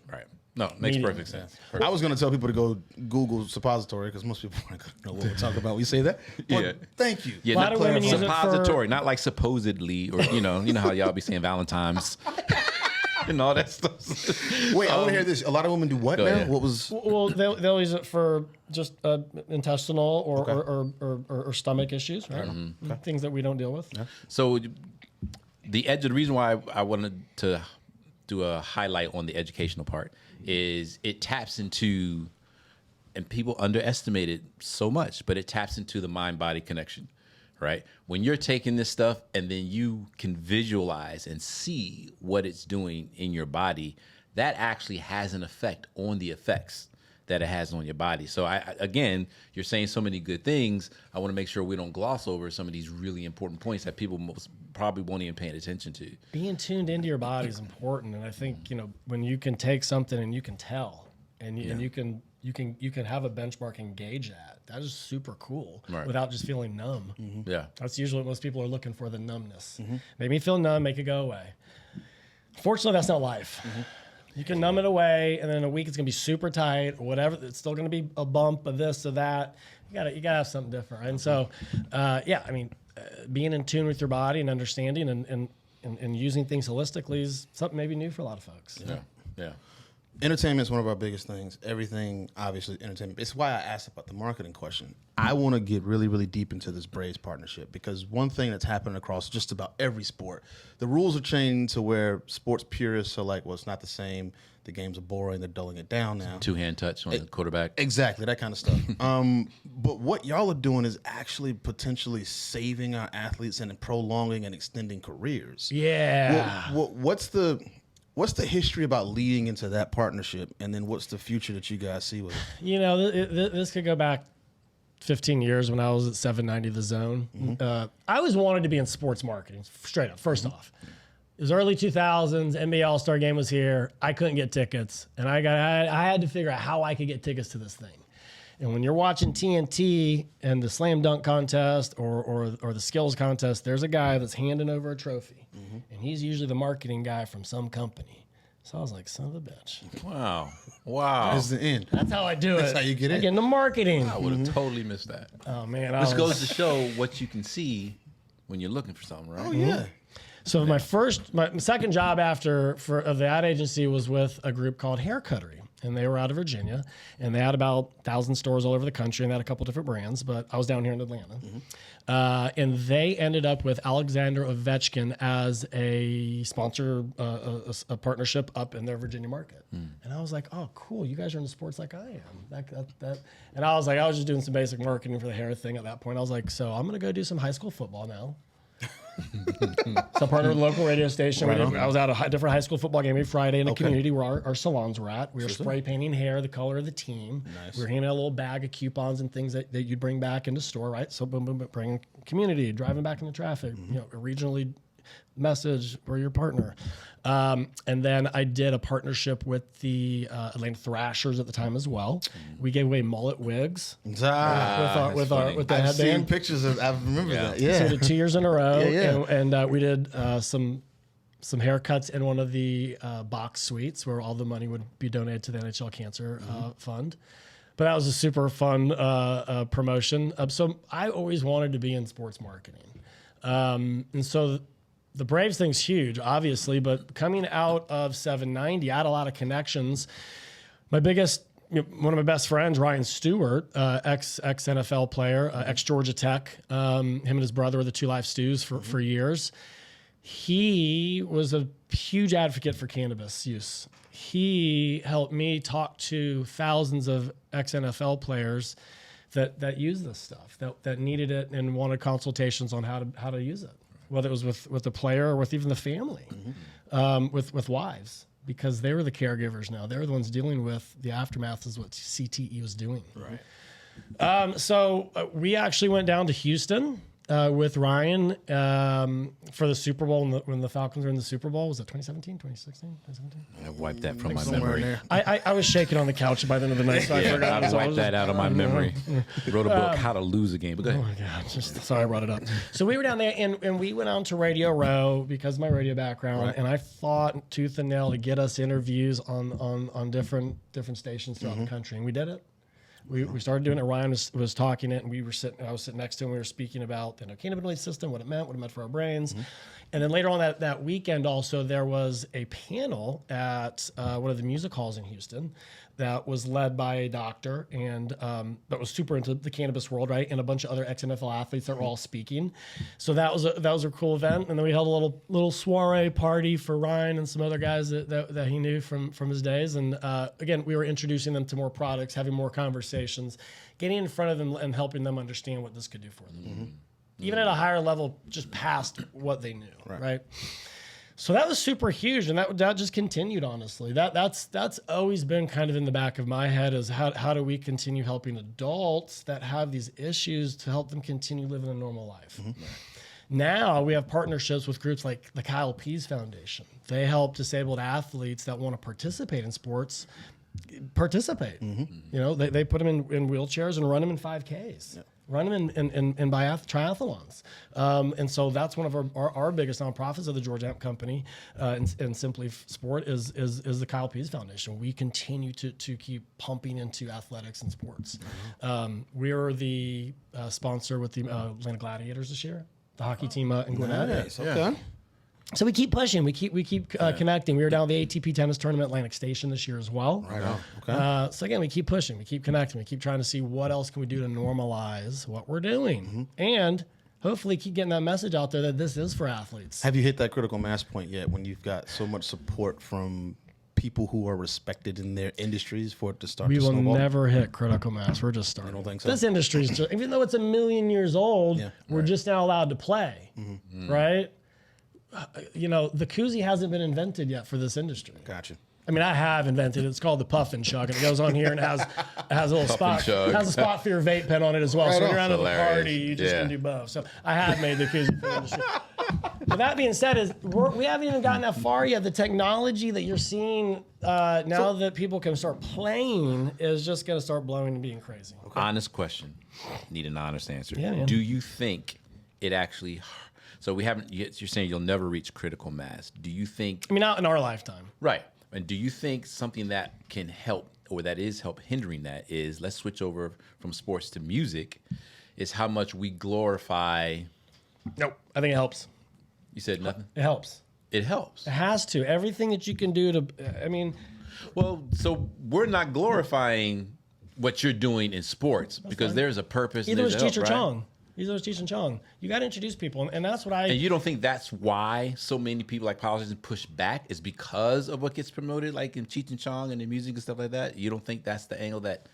No, makes perfect sense. I was going to tell people to go Google suppository because most people want to know what we're talking about. We say that. But thank you. Yeah, A lot of women use it suppository, not like supposedly, or you know how y'all be saying Valentine's and all that stuff. Wait, I want to hear this. A lot of women do what now? ahead. What was? Well, they'll use it for just intestinal or stomach issues, right? Things that we don't deal with. So the reason why I wanted to do a highlight on the educational part is it taps into, and people underestimate it so much, but it taps into the mind-body connection, right? When you're taking this stuff and then you can visualize and see what it's doing in your body, that actually has an effect on the effects that it has on your body. So again, you're saying so many good things. I want to make sure we don't gloss over some of these really important points that people most probably won't even pay attention to. Being tuned into your body is important, and I think when you can take something and you can tell, and you can have a benchmark and gauge that is super cool without just feeling numb. Yeah, that's usually what most people are looking for, the numbness. Make me feel numb, make it go away. Fortunately, that's not life. You can numb it away, and then in a week it's gonna be super tight or whatever. It's still gonna be a bump of this or that. You gotta have something different. And so, being in tune with your body and understanding and using things holistically is something maybe new for a lot of folks. Yeah. Entertainment is one of our biggest things. Everything, obviously, entertainment. It's why I asked about the marketing question. I want to get really, really deep into this Braves partnership because one thing that's happening across just about every sport, the rules are changing to where sports purists are like, well, it's not the same. The games are boring. They're dulling it down now. 2-hand touch on the quarterback. Exactly, that kind of stuff. But what y'all are doing is actually potentially saving our athletes and prolonging and extending careers. Yeah. What's the history about leading into that partnership, and then what's the future that you guys see with it? This could go back 15 years when I was at 790 The Zone. I always wanted to be in sports marketing, straight up, first off. It was early 2000s, NBA All-Star Game was here. I couldn't get tickets, and I had to figure out how I could get tickets to this thing. And when you're watching TNT and the slam dunk contest or the skills contest, there's a guy that's handing over a trophy, and he's usually the marketing guy from some company. So I was like, son of a bitch. Wow. Wow. That's the end. That's how I do it. That's how you get I in. get into marketing. I would have totally missed that. Oh, man. This goes to show what you can see when you're looking for something, right? Oh yeah. So my second job of the ad agency was with a group called Hair Cuttery, and they were out of Virginia, and they had about 1,000 stores all over the country, and they had a couple different brands, but I was down here in Atlanta. And they ended up with Alexander Ovechkin as a sponsor, a partnership up in their Virginia market. And I was like, oh, cool, you guys are into sports like I am. And I was like, I was just doing some basic marketing for the hair thing at that point. I was like, so I'm going to go do some high school football now. So I partnered with a local radio station. I was at a different high school football game every Friday in a community where our salons were at. We were spray painting hair, the color of the team. Nice. We were handing out a little bag of coupons and things that you'd bring back into store, right? So boom, boom, boom, bring community, driving back into traffic, regionally message, we're your partner. And then I did a partnership with the Atlanta Thrashers at the time as well. We gave away mullet wigs with the I've headband. seen pictures of. I remember that. So Yeah. we did 2 years in a row, Yeah. and we did some haircuts in one of the box suites where all the money would be donated to the NHL Cancer Fund. But that was a super fun promotion. So I always wanted to be in sports marketing, and so. The Braves thing's huge, obviously, but coming out of 790, I had a lot of connections. One of my best friends, Ryan Stewart, ex NFL player, ex Georgia Tech. Him and his brother were the two L.I.F. stews for years. He was a huge advocate for cannabis use. He helped me talk to thousands of ex NFL players that use this stuff, that needed it and wanted consultations on how to use it. Whether it was with the player or with even the family, with wives, because they were the caregivers now. They were the ones dealing with the aftermath is what CTE was doing. Right. So we actually went down to Houston with Ryan for the Super Bowl when the Falcons were in the Super Bowl. Was it 2017, 2016, 2017? I wiped that from my Somewhere in memory. there. I was shaking on the couch by the end of the night, so I forgot. I wiped that out of my memory. Wrote a book, How to Lose a Game. But go Oh ahead. my God! Sorry I brought it up. So we were down there, and we went on to Radio Row because of my radio background, and I fought tooth and nail to get us interviews on different stations throughout the country, and we did it. We started doing it. Ryan was talking it, and I was sitting next to him. We were speaking about the cannabinoid system, what it meant for our brains. And then later on that weekend, also there was a panel at one of the music halls in Houston that was led by a doctor and that was super into the cannabis world, right? And a bunch of other ex-NFL athletes that were all speaking. So that was a cool event. And then we held a little soiree party for Ryan and some other guys that he knew from his days. And again, we were introducing them to more products, having more conversations, getting in front of them and helping them understand what this could do for them. Even at a higher level, just past what they knew, right? So that was super huge, and that just continued, honestly. That's always been kind of in the back of my head is how do we continue helping adults that have these issues to help them continue living a normal life. Now we have partnerships with groups like the L.I.F.E Foundation. They help disabled athletes that want to participate in sports participate. They put them in wheelchairs and run them in 5Ks. Run them in triathlons. And so that's one of our biggest nonprofits of the Georgia Hemp Company and Sympleaf Sport is the L.I.F.E Foundation. We continue to keep pumping into athletics and sports. We're the sponsor with the Atlanta Gladiators this year, the hockey team in Gwinnett. Nice. Okay. So we keep pushing. We keep connecting. We were down at the ATP tennis tournament at Atlantic Station this year as well. Right on. Okay. So again, we keep pushing. We keep connecting. We keep trying to see what else can we do to normalize what we're doing, and hopefully keep getting that message out there that this is for athletes. Have you hit that critical mass point yet when you've got so much support from people who are respected in their industries for it to start We to will snowball? never hit critical mass. We're just starting. I don't think so. This industry is just, even though it's 1 million years old, we're just now allowed to play, right? The koozie hasn't been invented yet for this industry. Gotcha. I mean, I have invented it. It's called the Puff and Chug, and it goes on here and it has a little spot. It has a spot for your vape pen on it as well. So when you're out at the party, you just can do both. So I have made the koozie for the industry. But that being said, we haven't even gotten that far yet. The technology that you're seeing now that people can start playing is just going to start blowing and being crazy. Okay. Honest question. Need an honest answer. Yeah, man. Do you think it actually... So we haven't... You're saying you'll never reach critical mass. Do you think... I mean, not in our lifetime. Right. And do you think something that can help, or that is help hindering that, is, let's switch over from sports to music, is how much we glorify? Nope. I think it helps. You said nothing? It helps. It helps. It has to. Everything that you can do to, I mean. Well, so we're not glorifying what you're doing in sports because there's a purpose. Either was there's Cheech or help, Chong. Either was Cheech and Chong. You got to introduce people, and that's what I. And you don't think that's why so many people, like politicians, push back, is because of what gets promoted, like in Cheech and Chong and the music and stuff like that? You don't think that's the angle that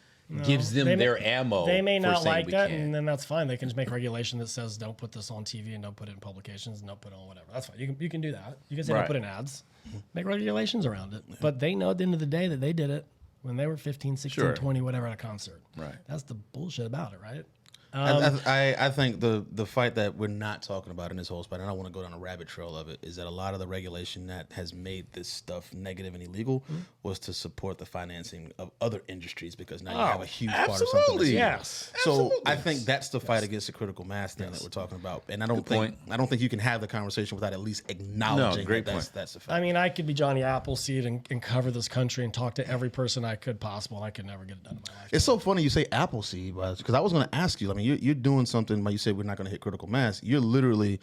gives them their ammo? They may for not saying like we that, can't? and then that's fine. They can just make regulation that says don't put this on TV and don't put it in publications and don't put it on whatever. That's fine. You can do that. You can say don't put it in ads. Make regulations around it. But they know at the end of the day that they did it when they were 15, 16, 20, whatever, at a concert. Right. That's the bullshit about it, right? I think the fight that we're not talking about in this whole spot, and I don't want to go down a rabbit trail of it, is that a lot of the regulation that has made this stuff negative and illegal was to support the financing of other industries, because now you have a huge part of something. Absolutely. Yes. So I think that's the fight against the critical mass thing that we're talking about, and I don't think you can have the conversation without at least acknowledging that's the fact. I mean, I could be Johnny Appleseed and cover this country and talk to every person I could possible, and I could never get it done in my life. It's so funny you say Appleseed, because I was going to ask you. I mean, you're doing something. But you said we're not going to hit critical mass. You're literally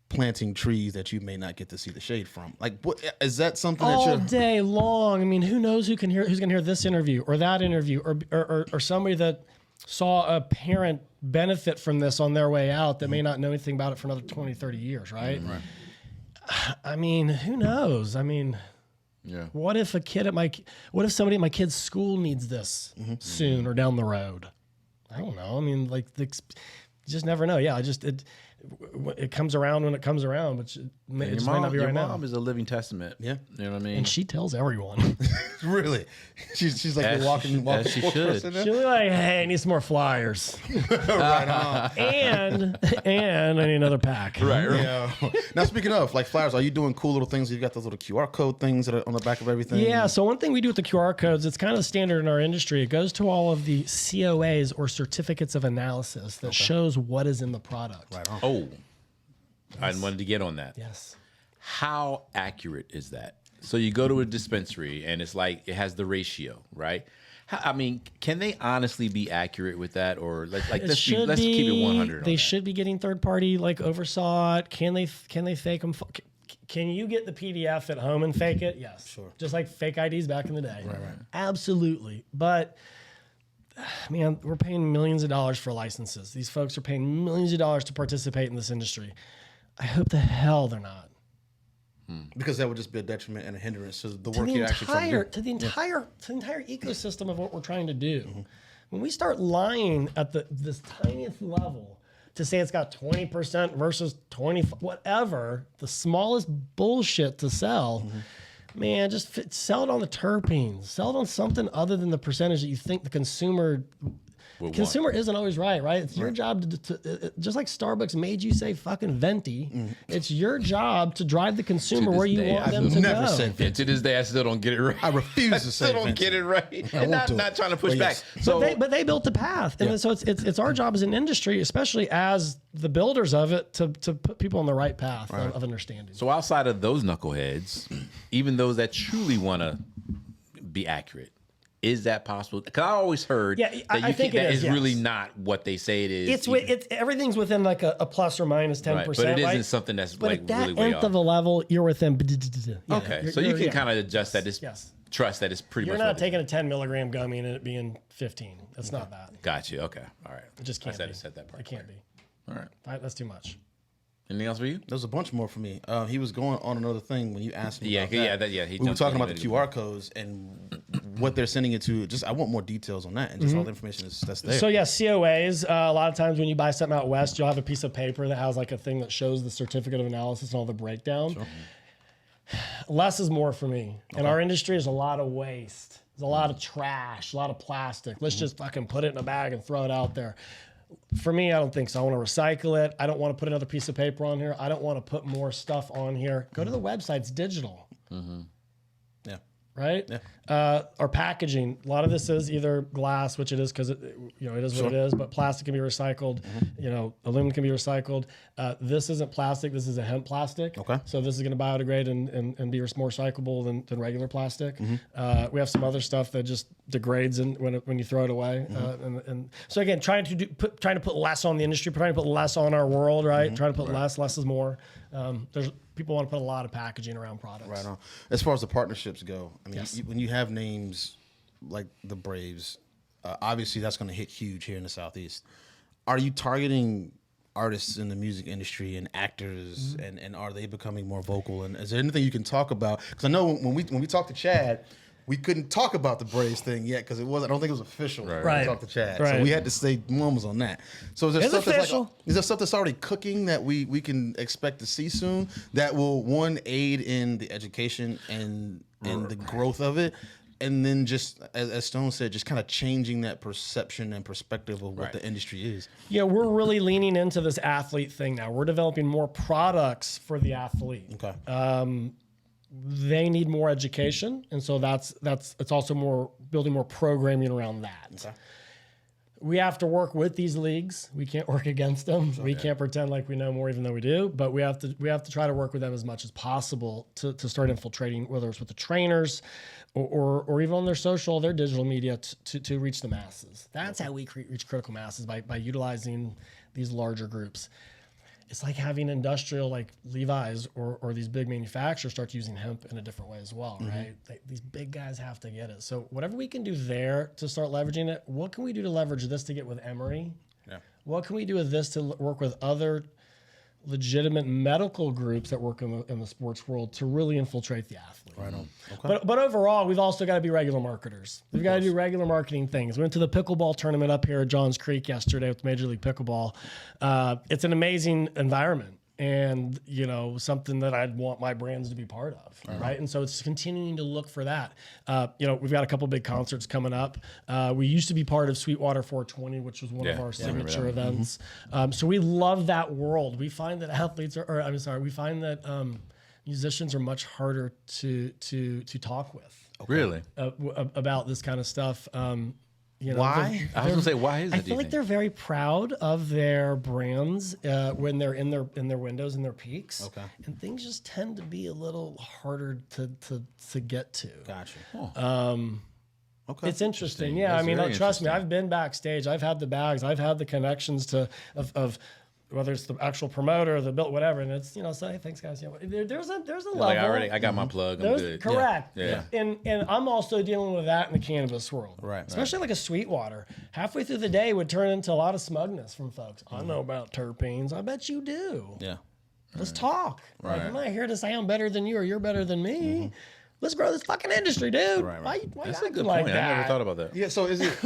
planting trees that you may not get to see the shade from. Like, what is that something all that you're day long? I mean, who knows who's going to hear this interview or that interview, or somebody that saw a parent benefit from this on their way out that may not know anything about it for another 20, 30 years, right? Right. I mean, who knows? I mean, what if what if somebody at my kid's school needs this soon or down the road? I don't know. I mean, like, you just never know. Yeah, it comes around when it comes around, but it just might not be right now. Your mom is a living testament. Yeah. You know what I mean? And she tells everyone. Really? She's like the walking she should. person now? She'll be like, hey, I need some more flyers. Right on. and I need another pack. Right. Yeah. Now, speaking of like flyers, are you doing cool little things? You've got those little QR code things that are on the back of everything. Yeah. So one thing we do with the QR codes, it's kind of standard in our industry. It goes to all of the COAs, or certificates of analysis, that shows what is in the product. Right on. Oh, I wanted to get on that. Yes. How accurate is that? So you go to a dispensary and it's like it has the ratio, right? I mean, can they honestly be accurate with that, or let's keep it 100? They should be getting third party oversaw it. Can they fake them? Can you get the PDF at home and fake it? Yes. Sure. Just like fake IDs back in the day. Right. Absolutely. But man, we're paying millions of dollars for licenses. These folks are paying millions of dollars to participate in this industry. I hope the hell they're not. Because that would just be a detriment and a hindrance to the work you're actually trying to do. To the entire ecosystem of what we're trying to do. When we start lying at this tiniest level to say it's got 20% versus 20, whatever, the smallest bullshit to sell, man, just sell it on the terpenes. Sell it on something other than the percentage that you think the consumer isn't always right? It's your job to just like Starbucks made you say fucking venti. It's your job to drive the consumer where you want them to never go. said venti. To this day, I still don't get it right. I refuse to say still don't venti. get it right. And not trying to push back. Yes. So, But they built the path, and so it's our job as an industry, especially as the builders of it, to put people on the right path of understanding. so outside of those knuckleheads, even those that truly want to be accurate, is that possible? Because I always heard I think that it is is really not what they say it is. It's everything's within like a plus or minus 10%, but it isn't something that's but like at that really way nth off. of a level, you're within. Okay, so you can kind of adjust that. Yes. Trust that it's pretty You're much. not taking a 10 milligram gummy and it being 15. It's not that. Got you. Okay. All right. It just can't be. I said that part. It can't be. All right. That's too much. Anything else for you? There's a bunch more for me. He was going on another thing when you asked me. About he we were talking about the jumped in QR codes and what they're sending it to. Just I want more details on that and just all the information that's there. So yeah, COAs. A lot of times when you buy something out west, you'll have a piece of paper that has like a thing that shows the certificate of analysis and all the breakdown. Sure. Less is more for me. In our industry, there's a lot of waste. There's a lot of trash, a lot of plastic. Let's just fucking put it in a bag and throw it out there. For me, I don't think so. I want to recycle it. I don't want to put another piece of paper on here. I don't want to put more stuff on here. Go to the website. It's digital. Yeah. right? Or packaging. A lot of this is either glass, which it is because it is what it is, but plastic can be recycled. Aluminum can be recycled. This isn't plastic. This is a hemp plastic. Okay. So this is going to biodegrade and be more recyclable than regular plastic. We have some other stuff that just degrades when you throw it away. And so again, trying to put less on the industry, trying to put less on our world, right? Trying to put less is more. There's people want to put a lot of packaging around products. Right on. As far as the partnerships go, I mean, when you have names like the Braves, obviously that's going to hit huge here in the Southeast. Are you targeting artists in the music industry and actors, and are they becoming more vocal? And is there anything you can talk about? Because I know when we talked to Chad, we couldn't talk about the Braves thing yet because I don't think it was official. When we talked to Chad, so we had to stay mumbles on that. So is there stuff that's already cooking that we can expect to see soon that will aid in the education and the growth of it? And then just, as Stone said, just kind of changing that perception and perspective of what the industry is. Yeah, we're really leaning into this athlete thing now. We're developing more products for the athlete. Okay. They need more education, and so it's also more building more programming around that. Okay. We have to work with these leagues. We can't work against them. We can't pretend like we know more, even though we do. But we have to try to work with them as much as possible to start infiltrating, whether it's with the trainers or even on their social, their digital media to reach the masses. That's how we reach critical masses, by utilizing these larger groups. It's like having industrial like Levi's or these big manufacturers start using hemp in a different way as well, right? These big guys have to get it. So whatever we can do there to start leveraging it, what can we do to leverage this to get with Emory? Yeah. What can we do with this to work with other legitimate medical groups that work in the sports world to really infiltrate the athlete? Right on. Okay. But overall, we've also got to be regular marketers. We've got to do regular marketing things. We went to the pickleball tournament up here at Johns Creek yesterday with Major League Pickleball. It's an amazing environment and, something that I'd want my brands to be part of, right? And so it's continuing to look for that. We've got a couple big concerts coming up. We used to be part of Sweetwater 420, which was one of our signature events. So we love that world. We find that musicians are much harder to talk with. Really? About this kind of stuff. Why? I was gonna say, why is it? I feel like they're very proud of their brands when they're in their windows and their peaks. Okay. And things just tend to be a little harder to get to. Gotcha. Okay. It's interesting. Yeah, I mean, trust me, I've been backstage. I've had the bags. I've had the connections of whether it's the actual promoter, the built, whatever, and it's so hey, thanks guys. There's a level. Like I got my plug. I'm good. Correct. Yeah. And I'm also dealing with that in the cannabis world. Right. Especially like a Sweetwater. Halfway through the day would turn into a lot of smugness from folks. I know about terpenes. I bet you do. Yeah. Let's talk. Right. Like, I'm not here to say I'm better than you or you're better than me. Let's grow this fucking industry, dude. Right. Why That's a good like point. that? I never thought about that. Yeah. So is it?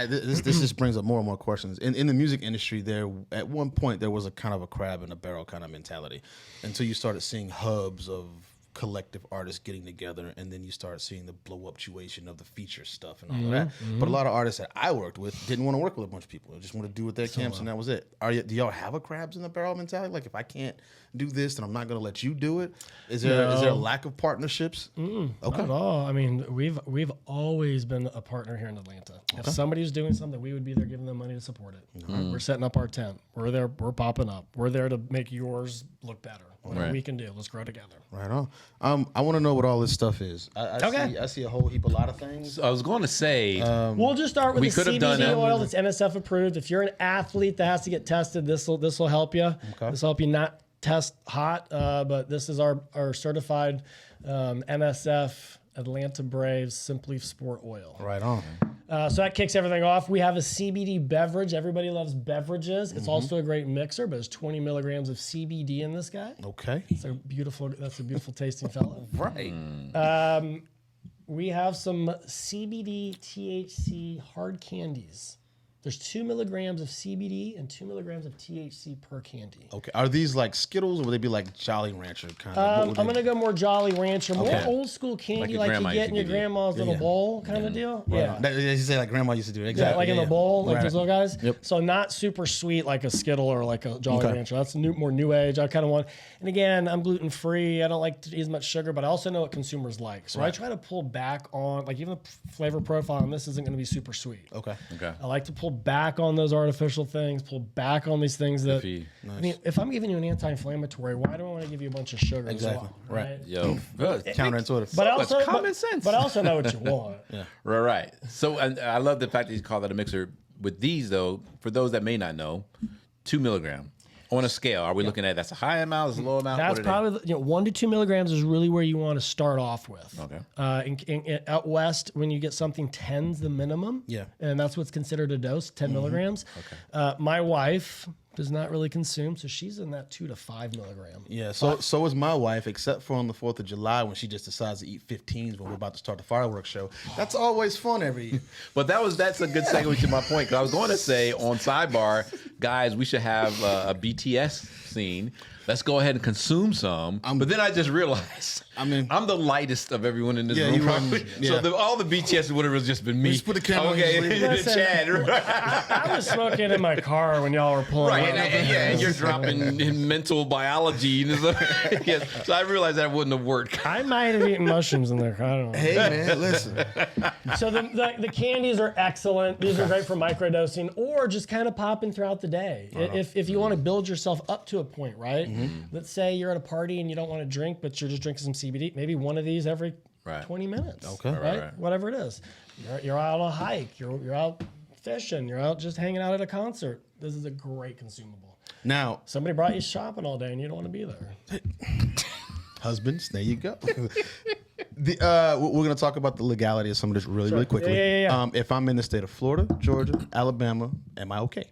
this just brings up more and more questions. In the music industry, there at one point there was a kind of a crab in a barrel kind of mentality, until you started seeing hubs of collective artists getting together, and then you start seeing the blow up situation of the feature stuff and all of that. But a lot of artists that I worked with didn't want to work with a bunch of people. They just want to do with their camps, and that was it. Do y'all have a crabs in the barrel mentality? Like, if I can't do this, then I'm not going to let you do it. Is there a lack of partnerships? Okay. Not at all. I mean, we've always been a partner here in Atlanta. If somebody's doing something, we would be there giving them money to support it. We're setting up our tent. We're there. We're popping up. We're there to make yours look better. Whatever we can do, let's grow together. Right on. I want to know what all this stuff is. I see a whole heap, a lot of things. I was going to say, we'll just start with the CBD oil that's NSF approved. If you're an athlete that has to get tested, this will help you. Okay. This will help you not test hot. But this is our certified NSF Atlanta Braves Sympleaf Sport Oil. Right on. So that kicks everything off. We have a CBD beverage. Everybody loves beverages. It's also a great mixer, but there's 20 milligrams of CBD in this guy. Okay. That's a beautiful tasting fella. Right. We have some CBD THC hard candies. There's 2 milligrams of CBD and 2 milligrams of THC per candy. Okay. Are these like Skittles or would they be like Jolly Rancher kind of? I'm going to go more Jolly Rancher, more Okay. old school candy Like like your you grandma get in your used to give you. grandma's little bowl kind of deal. Yeah. You say like grandma used to do. Exactly. Yeah, like in the bowl, like Right. those little guys. Yep. So not super sweet like a Skittle or like a Jolly Okay. Rancher. That's more new age. I kind of want. And again, I'm gluten free. I don't like to eat as much sugar, but I also know what consumers like. So I try to pull back on like even the flavor profile on this isn't going to be super sweet. Okay. Okay. I like to pull back on those artificial things, pull back on these things that. I mean, if I'm giving you an anti-inflammatory, why do I want to give you a bunch of sugar Exactly. as well? Right. Yo, Counterintuitive. But That's also common sense. But I also know what you want. Right. So and I love the fact that you call that a mixer. With these, though, for those that may not know, 2 milligram on a scale. Are we looking at that's a high amount, that's a low amount? That's What are probably 1 to 2 milligrams is really where you want to start off with. Okay. Out west, when you get something, 10's the minimum. Yeah. And that's what's considered a dose, 10 milligrams. Okay. My wife does not really consume, so she's in that 2 to 5 milligram. Yeah, so is my wife, except for on the 4th of July when she just decides to eat 15s when we're about to start the fireworks show. That's always fun every year. But that's a good segue to my point, because I was going to say on sidebar, guys, we should have a BTS scene. Let's go ahead and consume some. But then I just realized, I'm the lightest of everyone in this room. you Probably. wouldn't- yeah. So all the BTS would have just been me. Just put the camera on okay, you, and just leave it. Chad. I was smoking in my car when y'all were pulling Right, up. and you're dropping in mental biology. And stuff. Yes, so I realized that wouldn't have worked. I might have eaten mushrooms in there. I don't know. Hey, man, listen. So the candies are excellent. These are great for microdosing or just kind of popping throughout the day. If you want to build yourself up to a point, right? Let's say you're at a party and you don't want to drink, but you're just drinking some CBD. Maybe one of these every 20 minutes. Okay. Right? Whatever it is. You're out on a hike. You're out fishing. You're out just hanging out at a concert. This is a great consumable. Now, Somebody brought you shopping all day and you don't want to be there. husbands, there you go. We're going to talk about the legality of some of this really quickly. Yeah. If I'm in the state of Florida, Georgia, Alabama, am I okay?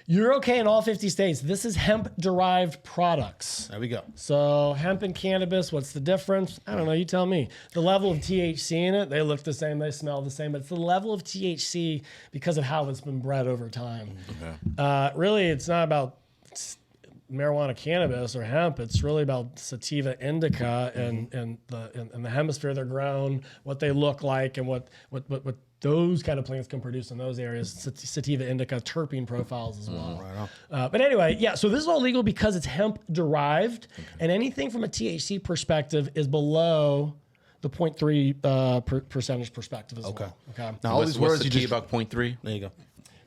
You're okay in all 50 states. This is hemp-derived products. There we go. So hemp and cannabis, what's the difference? I don't know. You tell me. The level of THC in it, they look the same, they smell the same, but it's the level of THC because of how it's been bred over time. Really, it's not about marijuana, cannabis, or hemp. It's really about sativa indica and the hemisphere they're grown, what they look like, and what those kind of plants can produce in those areas. Sativa indica terpene profiles as well. But anyway, yeah, so this is all legal because it's hemp derived, and anything from a THC perspective is below the 0.3 percentage perspective as well. Okay. Now, all these What's words the you key just... about 0.3? There you go.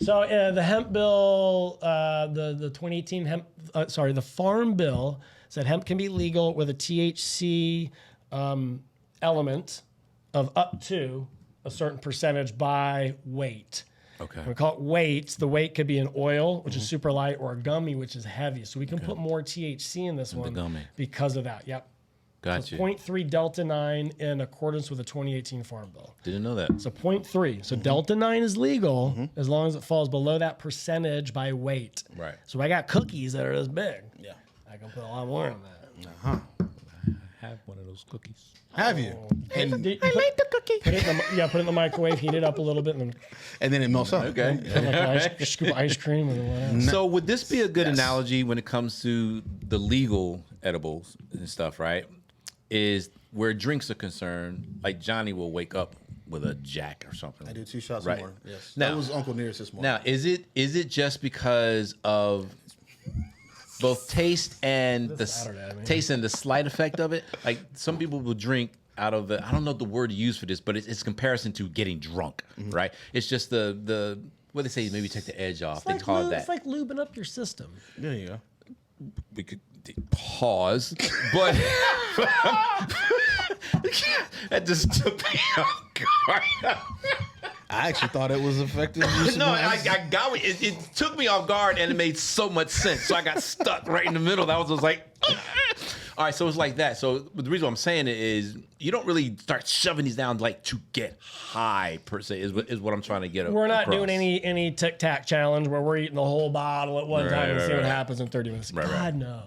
So the hemp bill, the 2018 hemp, the farm bill said hemp can be legal with a THC element of up to a certain percentage by weight. Okay. We call it weight. The weight could be an oil, which is super light, or a gummy, which is heavy. So we can put more THC in this one gummy. because of that. Yep. Gotcha. So 0.3 Delta 9 in accordance with the 2018 Farm Bill. Didn't know that. So 0.3. So Delta 9 is legal as long as it falls below that percentage by weight. Right. So I got cookies that are this big. Yeah. I can put a lot more in that. Have one of those cookies. Have you? I like the cookie. Put it in the microwave, heat it up a little bit, and And then it melts up. Okay. then put like a scoop of ice cream and whatever. So would this be a good analogy when it comes to the legal edibles and stuff, right? Is where drinks are concerned, like Johnny will wake up with a Jack or something. I do 2 shots Right. more. Yes. Now- That was Uncle Nearest this morning. Now, is it just because of both taste and Saturday, I mean. taste and the slight effect of it? Like some people will drink out of I don't know the word to use for this, but it's comparison to getting drunk, right? It's just the what they say, maybe take the edge off. They call it that. It's like lubing up your system. There you go. We could pause, but that just took me off guard. I actually thought it was effective. No, I got it. It took me off guard, and it made so much sense. So I got stuck right in the middle. That was just like, all right. So it's like that. So the reason why I'm saying it is you don't really start shoving these down like to get high per se. Is what I'm trying to get. We're not across. doing any Tic Tac challenge where we're eating the whole bottle at one time and see what right. happens in 30 minutes. Right. God, no.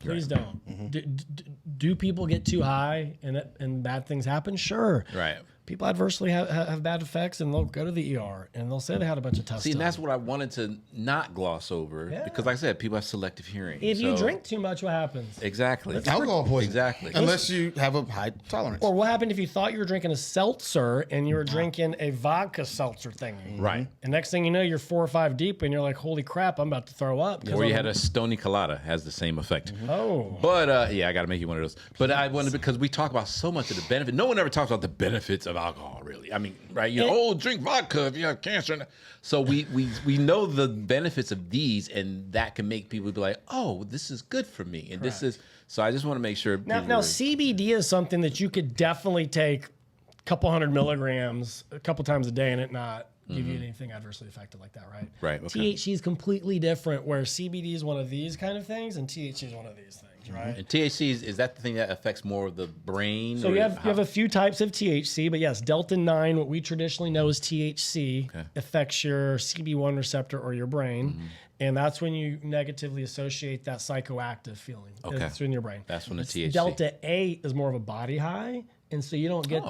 Please don't. Do people get too high and bad things happen? Sure. Right. people adversely have bad effects, and they'll go to the ER and they'll say they had a bunch of tests. See, and done. that's what I wanted to not gloss over because, like I said, people have selective hearing. If you drink too much, what happens? Exactly. Alcohol poisoning. Exactly. Unless you have a high tolerance. Or what happened if you thought you were drinking a seltzer and you were drinking a vodka seltzer thingy? Right. And next thing you know, you're 4 or 5 deep and you're like, holy crap, I'm about to throw up. Or you had a Stony Colada, has the same effect. Oh. But yeah, I got to make you one of those. But I wanted, because we talk about so much of the benefit. No one ever talks about the benefits of alcohol, really. I mean, right? You know, drink vodka if you have cancer. So we know the benefits of these, and that can make people be like, oh, this is good for me. And this is, so I just want to make sure. Now CBD is something that you could definitely take a couple 100 milligrams a couple times a day and it not give you anything adversely affected like that, right? Right. Okay. THC is completely different, where CBD is one of these kind of things and THC is one of these things, right? And THC, is that the thing that affects more of the brain? So you have a few types of THC, but yes, Delta 9, what we traditionally know as THC, affects your CB1 receptor or your brain. And that's when you negatively associate that psychoactive feeling. Okay. That's in your brain. That's when the THC. Delta 8 is more of a body high, and so you don't get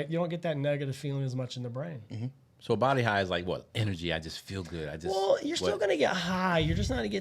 you don't get that negative feeling as much in the brain. So body high is like what? Energy. I just feel good. Well, you're still going to get high. You're just not going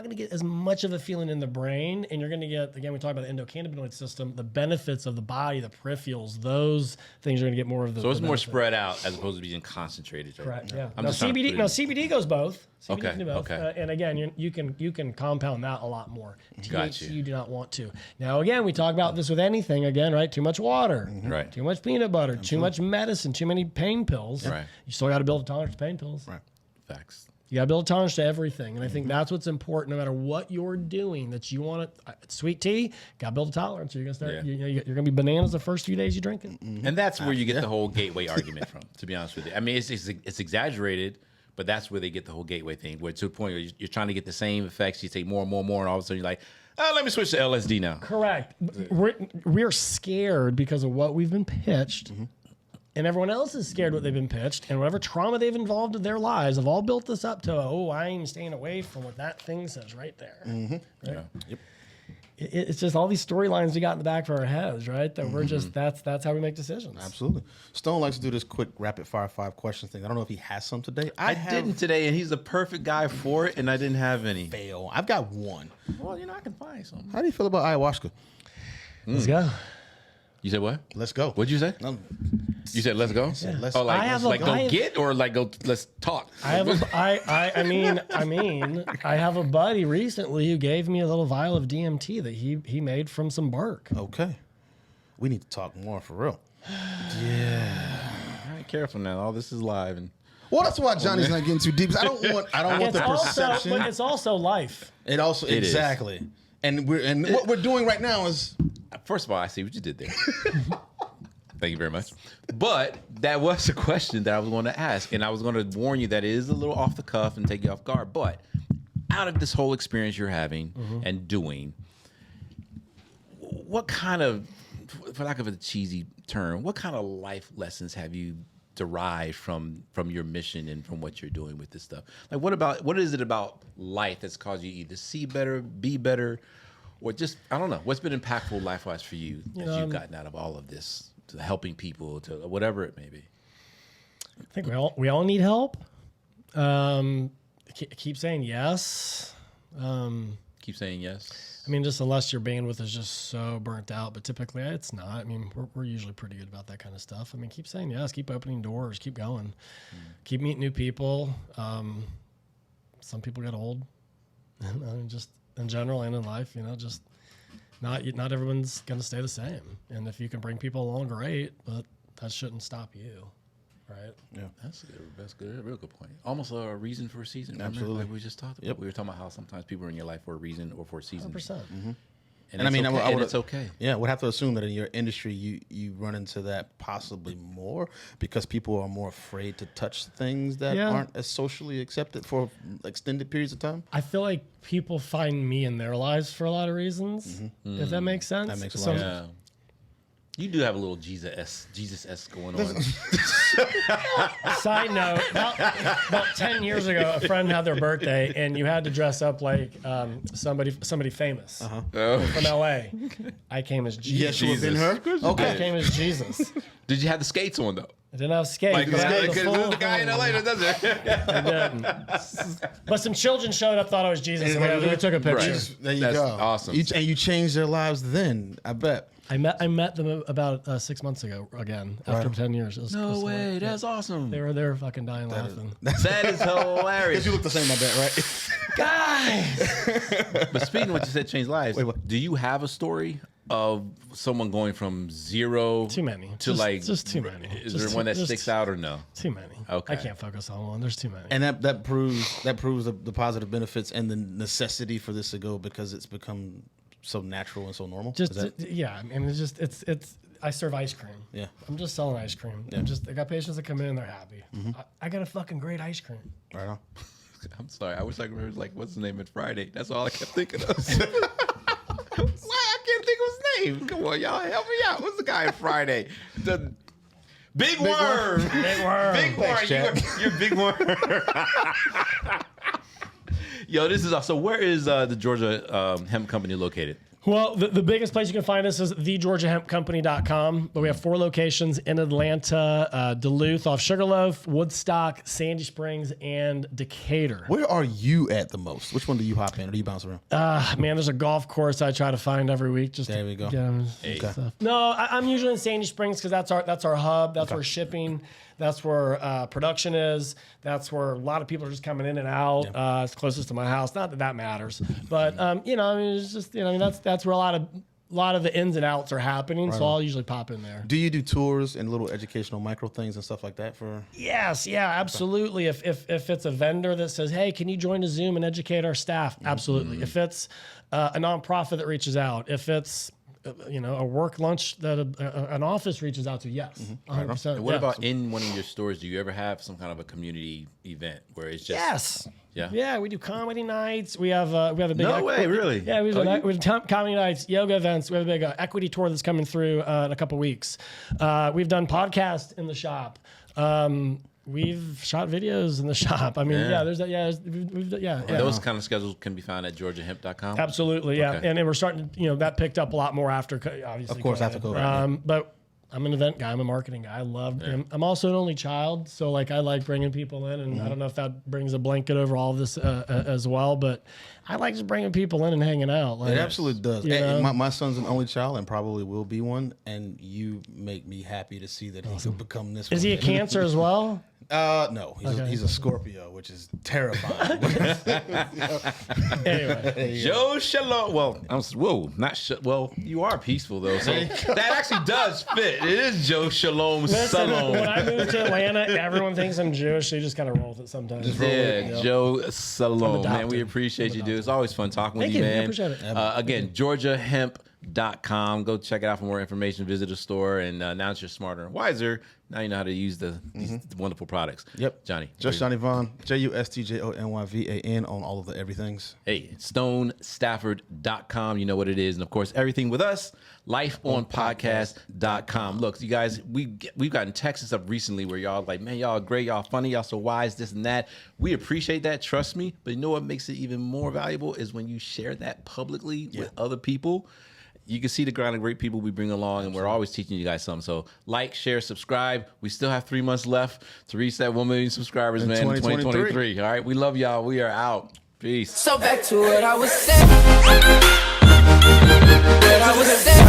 to get as much of a feeling in the brain, and you're going to get, again, we talk about the endocannabinoid system, the benefits of the body, the peripherals, those things are going to get more of the. So it's more spread out as opposed to being concentrated. Right? Correct. Yeah. I'm Now just trying to CBD goes both. CBD Okay, can do both. okay. And again, you can compound that a lot more. Got THC you. you do not want to. Now again, we talk about this with anything. Again, right? Too much water. Right. Too much peanut butter. Too much medicine. Too many pain pills. Right. You still got to build a tolerance to pain pills. Right. Facts. You got to build a tolerance to everything. And I think that's what's important no matter what you're doing, that you want to, sweet tea, got to build a tolerance. Or you're going to start, you're going to be bananas the first few days you drink it. And that's where you get the whole gateway argument from, to be honest with you. I mean, it's exaggerated, but that's where they get the whole gateway thing, where to the point where you're trying to get the same effects, you take more and more and more, and all of a sudden you're like, oh, let me switch to LSD now. Correct. We're scared because of what we've been pitched. And everyone else is scared what they've been pitched, and whatever trauma they've involved in their lives have all built this up to, I'm staying away from what that thing says right there. Right? Yeah. Yep. It's just all these storylines we got in the back of our heads, right? That we're just, that's how we make decisions. Absolutely. Stone likes to do this quick rapid fire 5 questions thing. I don't know if he has some today. I didn't today, and he's the perfect guy for it, and I didn't have any. Fail. I've got one. Well, I can find some. How do you feel about ayahuasca? Let's go. You said what? Let's go. What'd you say? You said let's go? Let's oh, like, I have like a- go I have- get or like go let's talk? I have a buddy recently who gave me a little vial of DMT that he made from some bark. Okay. We need to talk more for real. All right, careful now. All this is live, and Well, that's why Johnny's not getting too deep. I don't want the perception. But it's also life. It also It is. exactly. And what we're doing right now is first of all, I see what you did there. Thank you very much. But that was a question that I was going to ask, and I was going to warn you that it is a little off the cuff and take you off guard. But out of this whole experience you're having and doing, what kind of, for lack of a cheesy term, what kind of life lessons have you derived from your mission and from what you're doing with this stuff? Like, what is it about life that's caused you either see better, be better, or just, I don't know, what's been impactful life-wise for you that you've gotten out of all of this, to helping people, to whatever it may be? I think we all need help. Keep saying yes. Keep saying yes. I mean, just unless your bandwidth is just so burnt out, but typically it's not. I mean, we're usually pretty good about that kind of stuff. I mean, keep saying yes, keep opening doors, keep going, keep meeting new people. Some people get old, just in general and in life, just not everyone's going to stay the same. And if you can bring people along, great, but that shouldn't stop you. Right. yeah. That's good. A real good point. Almost a reason for a season. Remember? Absolutely. Like we just talked about. Yep. We were talking about how sometimes people are in your life for a reason or for a season. 100%. And I mean, okay, I would, it's okay. Yeah, would have to assume that in your industry, you run into that possibly more because people are more afraid to touch things that aren't as socially accepted for extended periods of time. I feel like people find me in their lives for a lot of reasons, if that makes sense. That makes a lot of sense. You do have a little Jesus-esque going on. Side note, about 10 years ago, a friend had their birthday, and you had to dress up like somebody famous from L.A. I came as Jesus. Yeah, she would have been her? Okay. I came as Jesus. Did you have the skates on, though? I didn't have skates. Like, but I had the guy in LA that does it. I didn't. But some children showed up, thought I was Jesus, and we took a picture. Right. There you That's go. awesome. And you changed their lives then, I bet. I met them about 6 months ago again, after 10 years. It was way, that's awesome. They were fucking dying laughing. That is hilarious. Because you look the same, I bet, right? Guys! But speaking of what you said, change lives. Wait, what? Do you have a story of someone going from zero Too many. to just too many. Is there one that sticks out or no? Too many. Okay. I can't focus on one. There's too many. And that proves the positive benefits and the necessity for this to go because it's become so natural and so normal. Yeah. I mean, it's I serve ice cream. Yeah. I'm just selling ice cream. Yeah. I got patients that come in and they're happy. I got a fucking great ice cream. Right on. I'm sorry. I wish I could remember, like, what's the name of Friday? That's all I kept thinking of. Why I can't think of his name? Come on, y'all, help me out. What's the guy in Friday? The Big Worm. Big Worm. Big Worm. Thanks, You're Big Worm. Yo, this is so. Where is the Georgia Hemp Company located? Well, the biggest place you can find us is thegeorgiahempcompany.com. But we have 4 locations in Atlanta, Duluth off Sugarloaf, Woodstock, Sandy Springs, and Decatur. Where are you at the most? Which one do you hop in or do you bounce around? Man, there's a golf course I try to find every week. There we go. Stuff. No, I'm usually in Sandy Springs because that's our hub. That's where shipping. That's where production is. That's where a lot of people are just coming in and out. Yeah. It's closest to my house. Not that matters, but it's just that's where a lot of the ins and outs are happening. Right. So I'll usually pop in there. Do you do tours and little educational micro things and stuff like that for? Yes, yeah, absolutely. If it's a vendor that says, "Hey, can you join a Zoom and educate our staff?" Absolutely. If it's a nonprofit that reaches out, if it's a work lunch that an office reaches out to, yes, 100%. And what about in one of your stores? Do you ever have some kind of a community event where it's just Yeah, we do comedy nights. We have a big really? Yeah, we have comedy nights, yoga events. We have a big equity tour that's coming through in a couple weeks. We've done podcasts in the shop. We've shot videos in the shop. I mean, there's that. Those kind of schedules can be found at georgiahemp.com. Absolutely, yeah. Okay. And we're starting to, that picked up a lot more after, obviously. Of course, after COVID. But I'm an event guy. I'm a marketing guy. I love him. I'm also an only child, so I like bringing people in, and I don't know if that brings a blanket over all of this as well, but I like just bringing people in and hanging out. It absolutely does. My son's an only child and probably will be one, and you make me happy to see that he could become this. Is he a Cancer as well? No, he's a Scorpio, which is terrifying. Anyway, Joe Shalom. Well, you are peaceful though, so that actually does fit. It is Joe Shalom Salom. When I moved to Atlanta, everyone thinks I'm Jewish. So you just kind of roll with it sometimes. Joe Salom, man. We appreciate you, dude. It's always fun talking with you, man. I appreciate it. Again, GeorgiaHemp.com. Go check it out for more information. Visit the store, and now that you're smarter and wiser, now you know how to use these wonderful products. Yep. Johnny. Just Johnny Vaughn, JUSTJONYVAN on all of the everythings. Hey, StoneStafford.com. You know what it is. And of course, everything with us, LifeOnPodcast.com. Look, you guys, we've gotten texts up recently where y'all like, man, y'all are great, y'all funny, y'all so wise, this and that. We appreciate that, trust me. But you know what makes it even more valuable is when you share that publicly with other people. You can see the kind of great people we bring along, and we're always teaching you guys something. So like, share, subscribe. We still have 3 months left to reach that 1 million subscribers, man, in 2023. All right, we love y'all. We are out. Peace. So back to what I was saying. What I was saying.